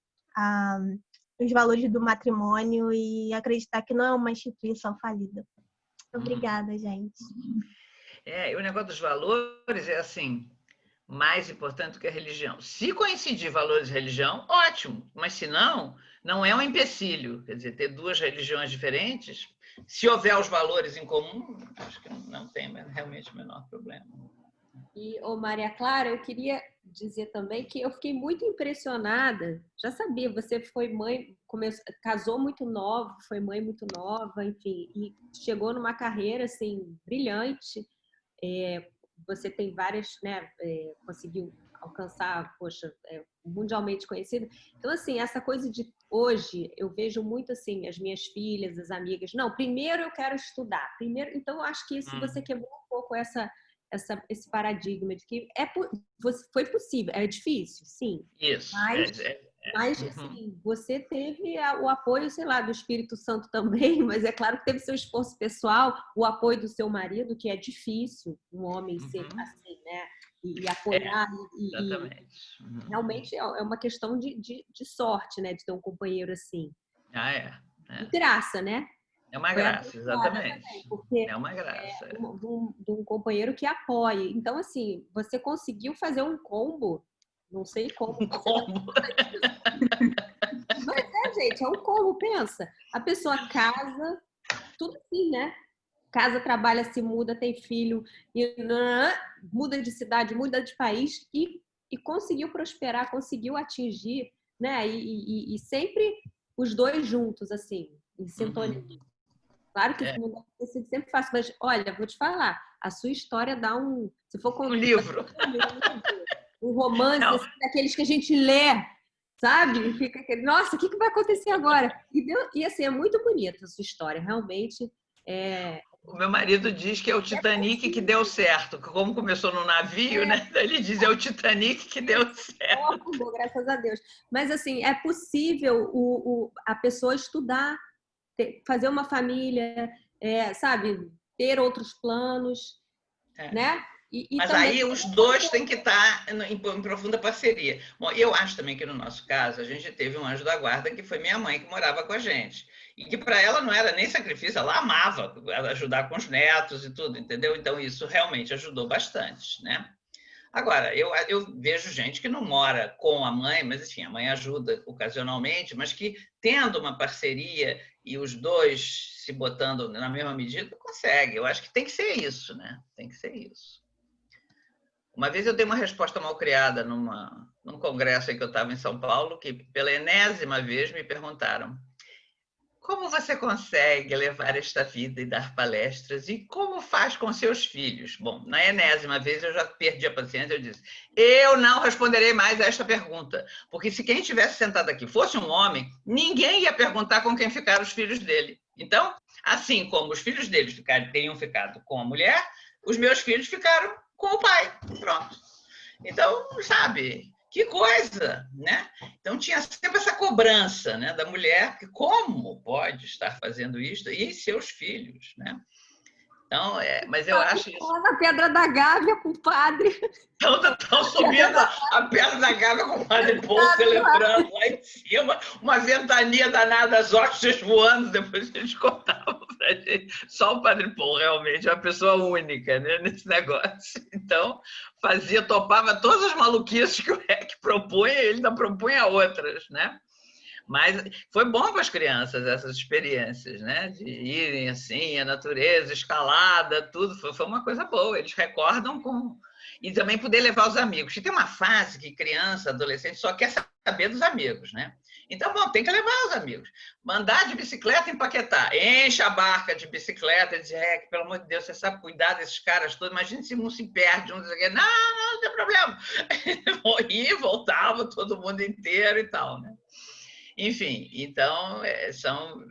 os valores do matrimônio e acreditar que não é uma instituição falida. Obrigada, gente. O negócio dos valores é assim, mais importante do que a religião. Se coincidir valores e religião, ótimo, mas se não, não é um empecilho. Quer dizer, ter duas religiões diferentes, se houver os valores em comum, acho que não tem realmente o menor problema. E, Maria Clara, eu queria dizer também que eu fiquei muito impressionada. Já sabia, você foi mãe, casou muito nova, foi mãe muito nova, enfim, e chegou numa carreira assim brilhante. Você tem várias, né? Conseguiu alcançar, mundialmente conhecida. Então, assim, essa coisa de hoje, eu vejo muito assim, as minhas filhas, as amigas. Não, primeiro eu quero estudar. Então, eu acho que isso você quebrou um pouco esse paradigma de que foi possível. É difícil, sim. Isso. Mas assim, você teve o apoio, sei lá, do Espírito Santo também, mas é claro que teve seu esforço pessoal, o apoio do seu marido, que é difícil um homem ser assim, né? E apoiar. Exatamente. E realmente é uma questão de sorte, né? De ter um companheiro assim. É. E graça, né? É uma graça, exatamente. Também, porque é uma graça. De um companheiro que apoie. Então, assim, você conseguiu fazer um combo, não sei como. Um combo. Mas gente, é um combo, pensa. A pessoa casa, tudo assim, né? Casa, trabalha, se muda, tem filho, e muda de cidade, muda de país e conseguiu prosperar, conseguiu atingir, né? E sempre os dois juntos, assim, em sintonia. Claro que não deve ter sido sempre fácil, mas olha, vou te falar, a sua história dá se for um livro. Um romance assim, daqueles que a gente lê, sabe? E fica aquele, nossa, o que vai acontecer agora? E assim, é muito bonita a sua história, realmente. O meu marido diz que é o Titanic que deu certo. Como começou no navio, né? Ele diz, é o Titanic que deu certo. Graças a Deus. Mas, assim, é possível a pessoa estudar, fazer uma família, sabe? Ter outros planos, né? Mas aí os dois têm que estar em profunda parceria. Bom, eu acho também que no nosso caso, a gente teve um anjo da guarda que foi minha mãe, que morava com a gente. E que para ela não era nem sacrifício, ela amava ajudar com os netos e tudo, entendeu? Então isso realmente ajudou bastante, né? Agora, eu vejo gente que não mora com a mãe, mas enfim, a mãe ajuda ocasionalmente, mas que tendo uma parceria e os dois se botando na mesma medida, consegue. Eu acho que tem que ser isso, né? Tem que ser isso. Uma vez eu dei uma resposta mal criada num congresso em que eu estava em São Paulo, que pela enésima vez me perguntaram: como você consegue levar esta vida e dar palestras? E como faz com seus filhos? Bom, na enésima vez eu já perdi a paciência, eu disse: eu não responderei mais a esta pergunta, porque se quem estivesse sentado aqui fosse um homem, ninguém ia perguntar com quem ficaram os filhos dele. Então, assim como os filhos deles teriam ficado com a mulher, os meus filhos ficaram com o pai. Pronto. Então, sabe... Que coisa, né? Então tinha sempre essa cobrança, né, da mulher, que como pode estar fazendo isso e seus filhos, né? Então, mas eu acho isso... Lá na Pedra da Gávea com o padre. Estão subindo a Pedra da Gávea com o padre Paul, celebrando lá em cima, uma ventania danada, as hóstias voando, depois eles contavam pra gente. Só o padre Paul realmente é uma pessoa única, né, nesse negócio. Então, topava todas as maluquices que o REC propunha, ele ainda propunha outras, né? Mas foi bom para as crianças essas experiências, né? De irem assim, a natureza, escalada, tudo. Foi uma coisa boa. Eles recordam com... E também poder levar os amigos. E tem uma fase que criança, adolescente, só quer saber dos amigos, né? Então, bom, tem que levar os amigos. Mandar de bicicleta em Paquetá. Enche a barca de bicicleta e diz, pelo amor de Deus, você sabe cuidar desses caras todos. Imagina se um se perde, um diz, não tem problema. Morria, voltava todo mundo inteiro e tal, né? Enfim, então, são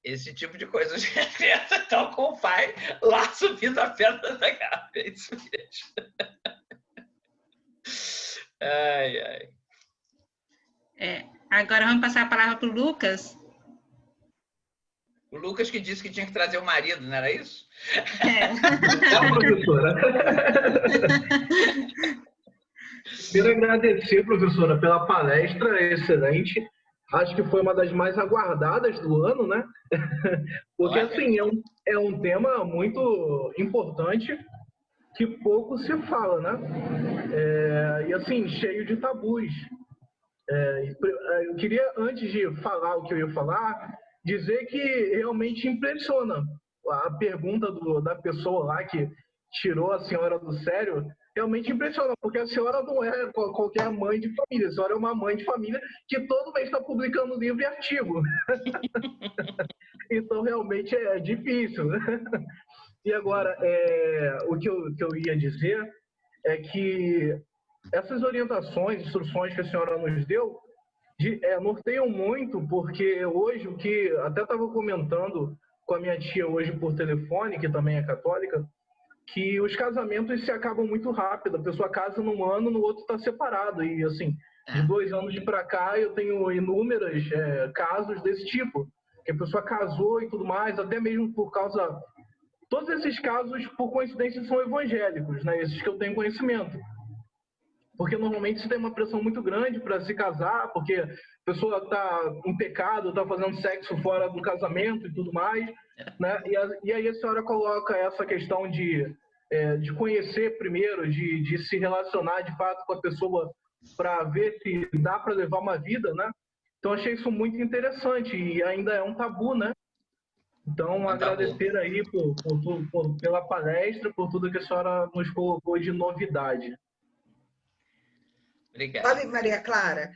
esse tipo de coisas que a criança está com o pai lá subindo a Pedra da Gávea. É isso mesmo. Ai. Agora vamos passar a palavra para o Lucas. O Lucas que disse que tinha que trazer o marido, não era isso? Professora. Quero agradecer, professora, pela palestra excelente. Acho que foi uma das mais aguardadas do ano, né? Porque, assim, é um tema muito importante que pouco se fala, né? E, assim, cheio de tabus. Eu queria, antes de falar o que eu ia falar, dizer que realmente impressiona a pergunta da pessoa lá que tirou a senhora do sério. Realmente impressiona, porque a senhora não é qualquer mãe de família, a senhora é uma mãe de família que todo mês está publicando livro e artigo. Então, realmente é difícil. E agora, o que eu ia dizer é que essas orientações, instruções que a senhora nos deu, norteiam muito, porque hoje, o que até estava comentando com a minha tia hoje por telefone, que também é católica, que os casamentos se acabam muito rápido. A pessoa casa num ano, no outro está separado. E, assim, de 2 anos para cá, eu tenho inúmeros casos desse tipo. Que a pessoa casou e tudo mais, até mesmo por causa... Todos esses casos, por coincidência, são evangélicos, né? Esses que eu tenho conhecimento. porque normalmente você tem uma pressão muito grande para se casar, porque a pessoa está em pecado, está fazendo sexo fora do casamento e tudo mais, né? E aí a senhora coloca essa questão de conhecer primeiro, de se relacionar de fato com a pessoa para ver se dá para levar uma vida, né? Então achei isso muito interessante e ainda é um tabu, né? Então agradecer aí pela palestra, por tudo que a senhora nos colocou de novidade. Obrigado. Sabe, Maria Clara,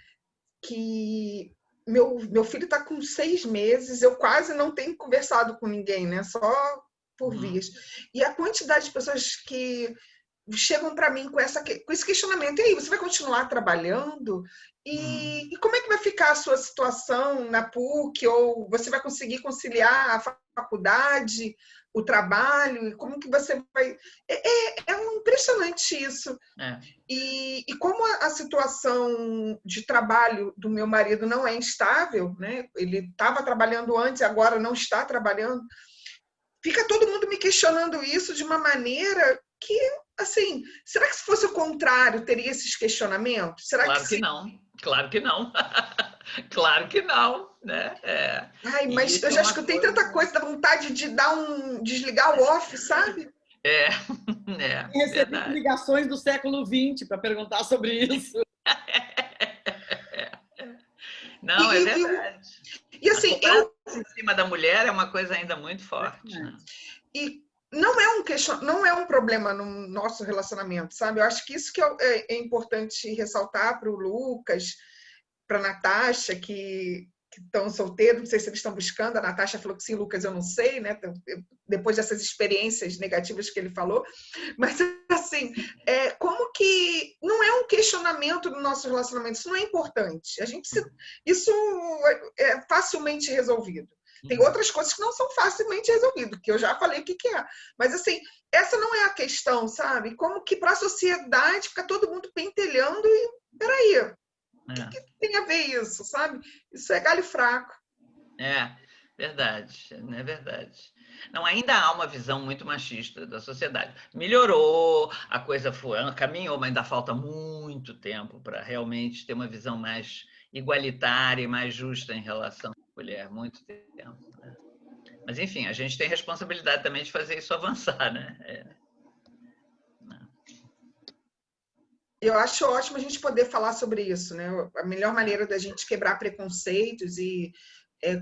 que meu filho está com 6 meses, eu quase não tenho conversado com ninguém, né? Só por vias. E a quantidade de pessoas que chegam para mim com esse questionamento: e aí, você vai continuar trabalhando? E como é que vai ficar a sua situação na PUC? Ou você vai conseguir conciliar a faculdade, o trabalho? E como que você vai... É impressionante isso. E como a situação de trabalho do meu marido não é instável, né? Ele estava trabalhando antes, agora não está trabalhando. Fica todo mundo me questionando isso de uma maneira que, assim, será que se fosse o contrário, teria esses questionamentos? Será claro que não. Claro que não. Claro que não, né? Ai, mas eu já escutei tanta coisa, da vontade de desligar o off, sabe? Recebi ligações do século XX para perguntar sobre isso. Não, é verdade. E assim, em cima da mulher é uma coisa ainda muito forte. Né? E não é um problema no nosso relacionamento, sabe? Eu acho que isso que é importante ressaltar para o Lucas, para a Natasha, que estão solteiros, não sei se eles estão buscando. A Natasha falou que sim, Lucas, eu não sei, né? Depois dessas experiências negativas que ele falou. Mas, assim, como que não é um questionamento do nosso relacionamento, isso não é importante. Isso é facilmente resolvido. Tem outras coisas que não são facilmente resolvidas, que eu já falei o que é. Mas, assim, essa não é a questão, sabe? Como que para a sociedade fica todo mundo pentelhando e, peraí, o que tem a ver isso, sabe? Isso é galho fraco. Verdade, é verdade. Não, ainda há uma visão muito machista da sociedade. Melhorou, a coisa caminhou, mas ainda falta muito tempo para realmente ter uma visão mais igualitária e mais justa em relação à mulher. Muito tempo. Né? Mas, enfim, a gente tem responsabilidade também de fazer isso avançar, né? Eu acho ótimo a gente poder falar sobre isso, né? A melhor maneira da gente quebrar preconceitos e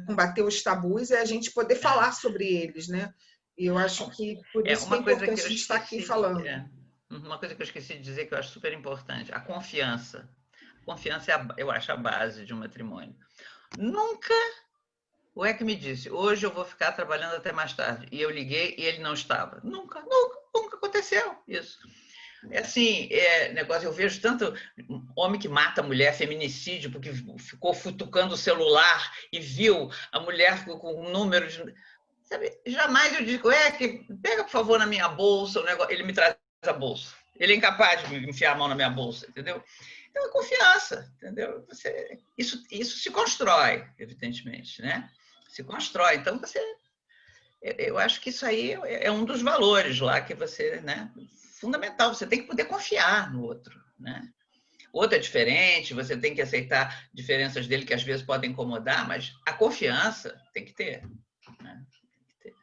combater os tabus é a gente poder falar sobre eles, né? E eu acho que por isso que é importante a gente estar aqui falando. Uma coisa que eu esqueci de dizer que eu acho super importante: a confiança. A confiança eu acho a base de um matrimônio. Nunca o que me disse: hoje eu vou ficar trabalhando até mais tarde. E eu liguei e ele não estava. Nunca aconteceu isso. Assim, negócio, eu vejo tanto homem que mata a mulher, feminicídio, porque ficou futucando o celular e viu a mulher com um número de... Sabe, jamais eu digo, que pega, por favor, na minha bolsa, o negócio. Ele me traz a bolsa. Ele é incapaz de me enfiar a mão na minha bolsa, entendeu? Então, é confiança, entendeu? Isso se constrói, evidentemente, né? Se constrói. Então, eu acho que isso aí é um dos valores lá que você, né? Fundamental, você tem que poder confiar no outro, né? O outro é diferente, você tem que aceitar diferenças dele que às vezes podem incomodar, mas a confiança tem que ter, né? Tem que ter.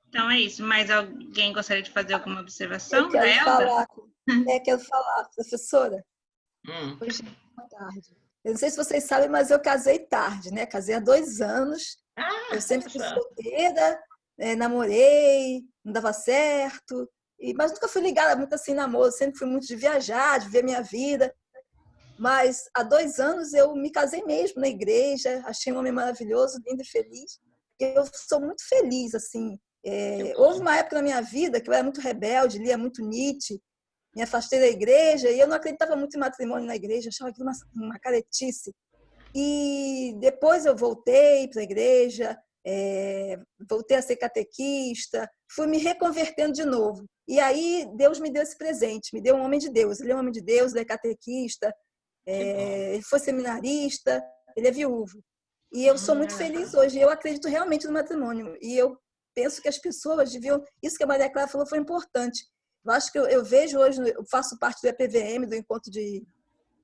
Então é isso. Mais alguém gostaria de fazer alguma observação? Eu quero falar, professora. Hoje, boa tarde. Eu não sei se vocês sabem, mas eu casei tarde, né? Casei há 2 anos. Eu sempre fui solteira, namorei, não dava certo. Mas nunca fui ligada muito assim em namoro. Sempre fui muito de viajar, de ver minha vida. Mas há 2 anos eu me casei mesmo na igreja. Achei um homem maravilhoso, lindo e feliz. Eu sou muito feliz, assim. Houve uma época na minha vida que eu era muito rebelde, lia muito Nietzsche. Me afastei da igreja e eu não acreditava muito em matrimônio na igreja, achava aquilo uma caretice. E depois eu voltei para a igreja, voltei a ser catequista, fui me reconvertendo de novo. E aí Deus me deu esse presente, me deu um homem de Deus. Ele é um homem de Deus, ele é catequista, ele foi seminarista, ele é viúvo. E eu sou muito feliz hoje, eu acredito realmente no matrimônio. E eu penso que as pessoas deviam... Isso que a Maria Clara falou foi importante. Eu acho que eu vejo hoje, eu faço parte do EPVM, do Encontro de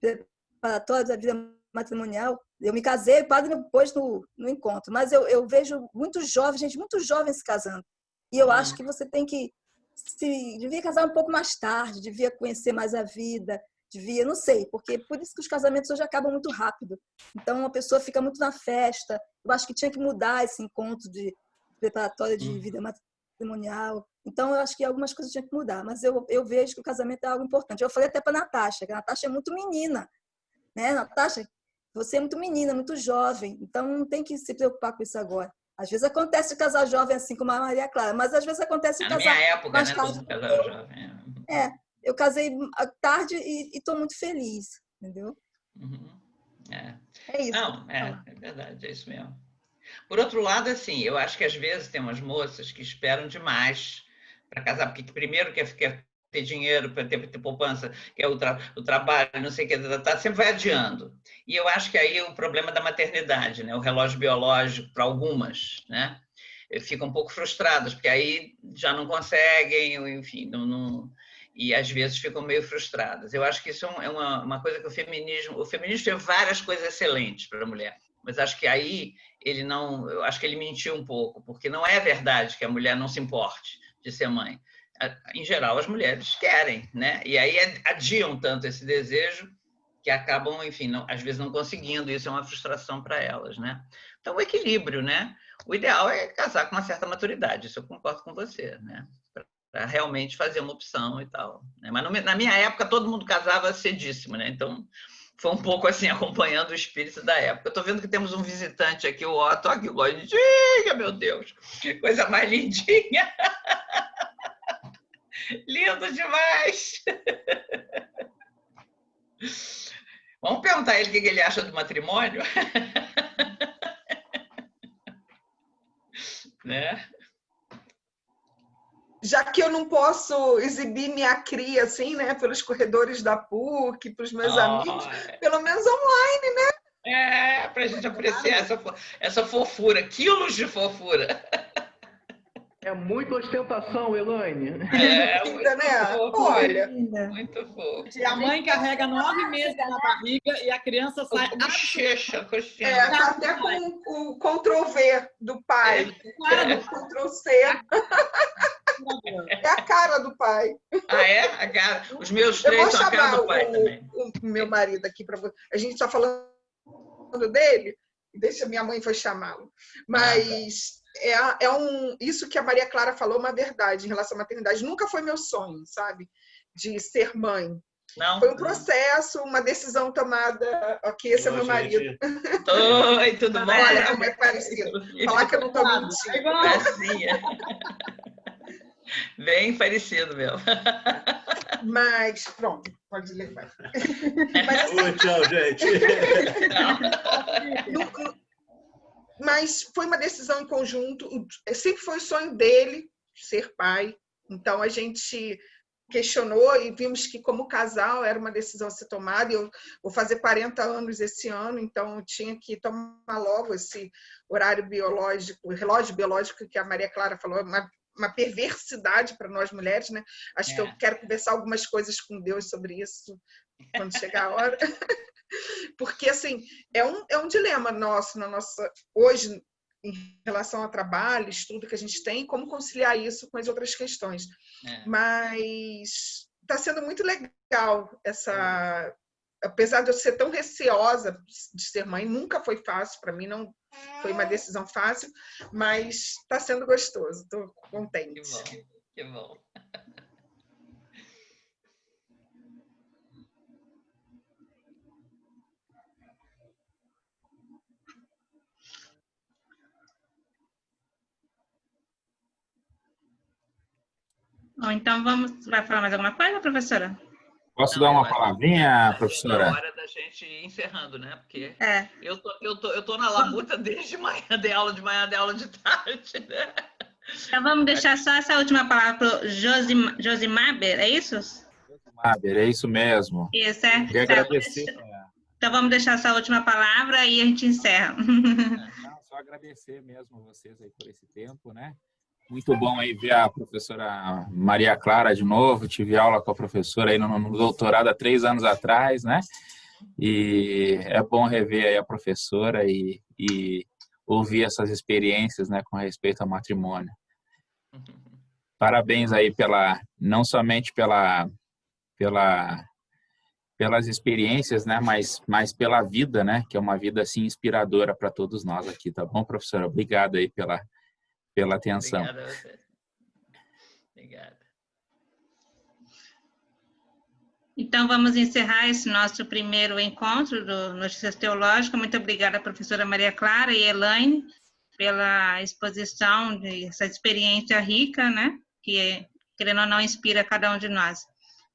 Preparatório da Vida Matrimonial. Eu me casei, o padre me pôs no encontro. Mas eu vejo muitos jovens, gente muito jovem se casando. E eu acho que você tem que... devia casar um pouco mais tarde, devia conhecer mais a vida, devia, não sei, porque por isso que os casamentos hoje acabam muito rápido. Então, a pessoa fica muito na festa. Eu acho que tinha que mudar esse encontro de preparatório de vida matrimonial. Então, eu acho que algumas coisas tinham que mudar. Mas eu vejo que o casamento é algo importante. Eu falei até para a Natasha, que a Natasha é muito menina. Né, Natasha? Você é muito menina, muito jovem. Então, não tem que se preocupar com isso agora. Às vezes acontece de casar jovem assim como a Maria Clara, mas às vezes acontece de casar... Na minha época, mais né? tarde. Casar jovem. Eu casei tarde e estou muito feliz, entendeu? É isso. Não, é verdade, é isso mesmo. Por outro lado, assim, eu acho que às vezes tem umas moças que esperam demais para casar, porque primeiro quer ter dinheiro, para ter poupança, quer o trabalho, não sei o que, sempre vai adiando. E eu acho que aí o problema da maternidade, né? O relógio biológico, para algumas, né? Ficam um pouco frustradas, porque aí já não conseguem, enfim, e às vezes ficam meio frustradas. Eu acho que isso é uma coisa que o feminismo tem várias coisas excelentes para a mulher, mas acho que aí eu acho que ele mentiu um pouco, porque não é verdade que a mulher não se importe de ser mãe. Em geral, as mulheres querem, né? E aí adiam tanto esse desejo que acabam, enfim, às vezes não conseguindo. Isso é uma frustração para elas, né? Então, o equilíbrio, né? O ideal é casar com uma certa maturidade, isso eu concordo com você, né? Para realmente fazer uma opção e tal. Né? Mas na minha época, todo mundo casava cedíssimo, né? Então, foi um pouco assim, acompanhando o espírito da época. Eu estou vendo que temos um visitante aqui, o Otto, olha que lindinha, meu Deus, que coisa mais lindinha. Lindo demais! Vamos perguntar a ele o que ele acha do matrimônio? Né? Já que eu não posso exibir minha cria assim, né, pelos corredores da PUC, para os meus amigos, pelo menos online, né? Para a gente apreciar essa fofura, quilos de fofura. É muita ostentação, Elaine. Linda, né? Fofo, olha. Muito fofo. E a mãe carrega 9 meses na barriga e a criança sai... Bochecha, tá até com o Ctrl-V do pai. Ctrl-C. É a cara do pai. A cara? Os meus três são a cara do pai também. O meu marido aqui para você. A gente está falando dele, deixa minha mãe foi chamá-lo. Mas... isso que a Maria Clara falou é uma verdade em relação à maternidade. Nunca foi meu sonho, sabe? De ser mãe. Não. Foi um processo, uma decisão tomada. Ok, esse é meu marido. Oi, tudo bom? Olha como é parecido. Falar que eu não estou mentindo. Bem parecido, meu. Mas, pronto, pode levar. Oi, tchau, gente. Mas foi uma decisão em conjunto, sempre foi o sonho dele ser pai, então a gente questionou e vimos que como casal era uma decisão a ser tomada. Eu vou fazer 40 anos esse ano, então eu tinha que tomar logo esse horário biológico, relógio biológico que a Maria Clara falou, uma perversidade para nós mulheres, né? Acho que eu quero conversar algumas coisas com Deus sobre isso quando chegar a hora. Porque, assim, é um dilema nosso, hoje, em relação ao trabalho, estudo que a gente tem, como conciliar isso com as outras questões. Mas está sendo muito legal apesar de eu ser tão receosa de ser mãe, nunca foi fácil, para mim não foi uma decisão fácil, mas está sendo gostoso, estou contente. Que bom. Bom, então vai falar mais alguma coisa, professora? Posso dar uma palavrinha, professora? É hora da gente ir encerrando, né? Porque eu tô na labuta desde manhã, dei aula de manhã, dei aula de tarde, né? Então vamos deixar só essa última palavra para o Josimaber, é isso? Josimaber, é isso mesmo. Isso, é. Queria agradecer. Então vamos deixar essa última palavra e a gente encerra. Não, só agradecer mesmo a vocês aí por esse tempo, né? Muito bom aí ver a professora Maria Clara de novo. Tive aula com a professora aí no doutorado há 3 anos atrás, né? E é bom rever aí a professora e ouvir essas experiências, né, com respeito ao matrimônio. Parabéns aí não somente pelas experiências, né, mas pela vida, né, que é uma vida assim inspiradora para todos nós aqui, tá bom, professora? Obrigado aí pela atenção. Obrigado a você. Obrigada. Então, vamos encerrar esse nosso primeiro encontro do Notícias Teológicas. Muito obrigada, professora Maria Clara e Elaine, pela exposição dessa experiência rica, né, que, querendo ou não, inspira cada um de nós.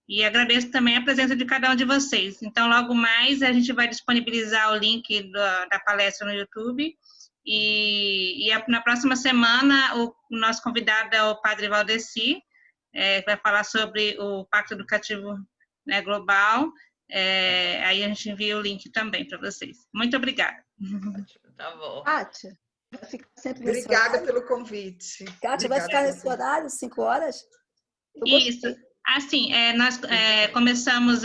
E agradeço também a presença de cada um de vocês. Então, logo mais, a gente vai disponibilizar o link da palestra no YouTube. E na próxima semana, o nosso convidado é o Padre Valdeci, que vai falar sobre o Pacto Educativo, né, Global. Aí a gente envia o link também para vocês. Muito obrigada. Tá bom. Kátia, vai ficar sempre nesse Obrigada horário? pelo convite. Kátia, vai ficar nesse horário, 5 horas? Isso. Assim, nós começamos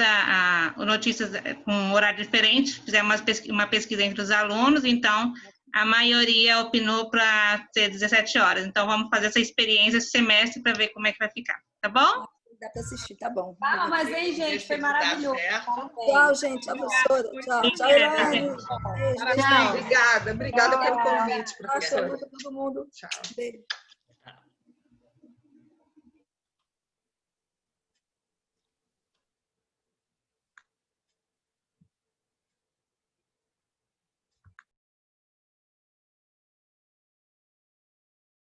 o Notícias com um horário diferente, fizemos uma pesquisa entre os alunos, então a maioria opinou para ser 17 horas. Então, vamos fazer essa experiência esse semestre para ver como é que vai ficar, tá bom? Dá para assistir, tá bom. Mas hein, gente, foi maravilhoso. Tchau, gente. Tchau, professora. Tchau. Tchau, Elaine. Obrigada pelo convite, professora. Tchau, todo mundo. Tchau. Beijo.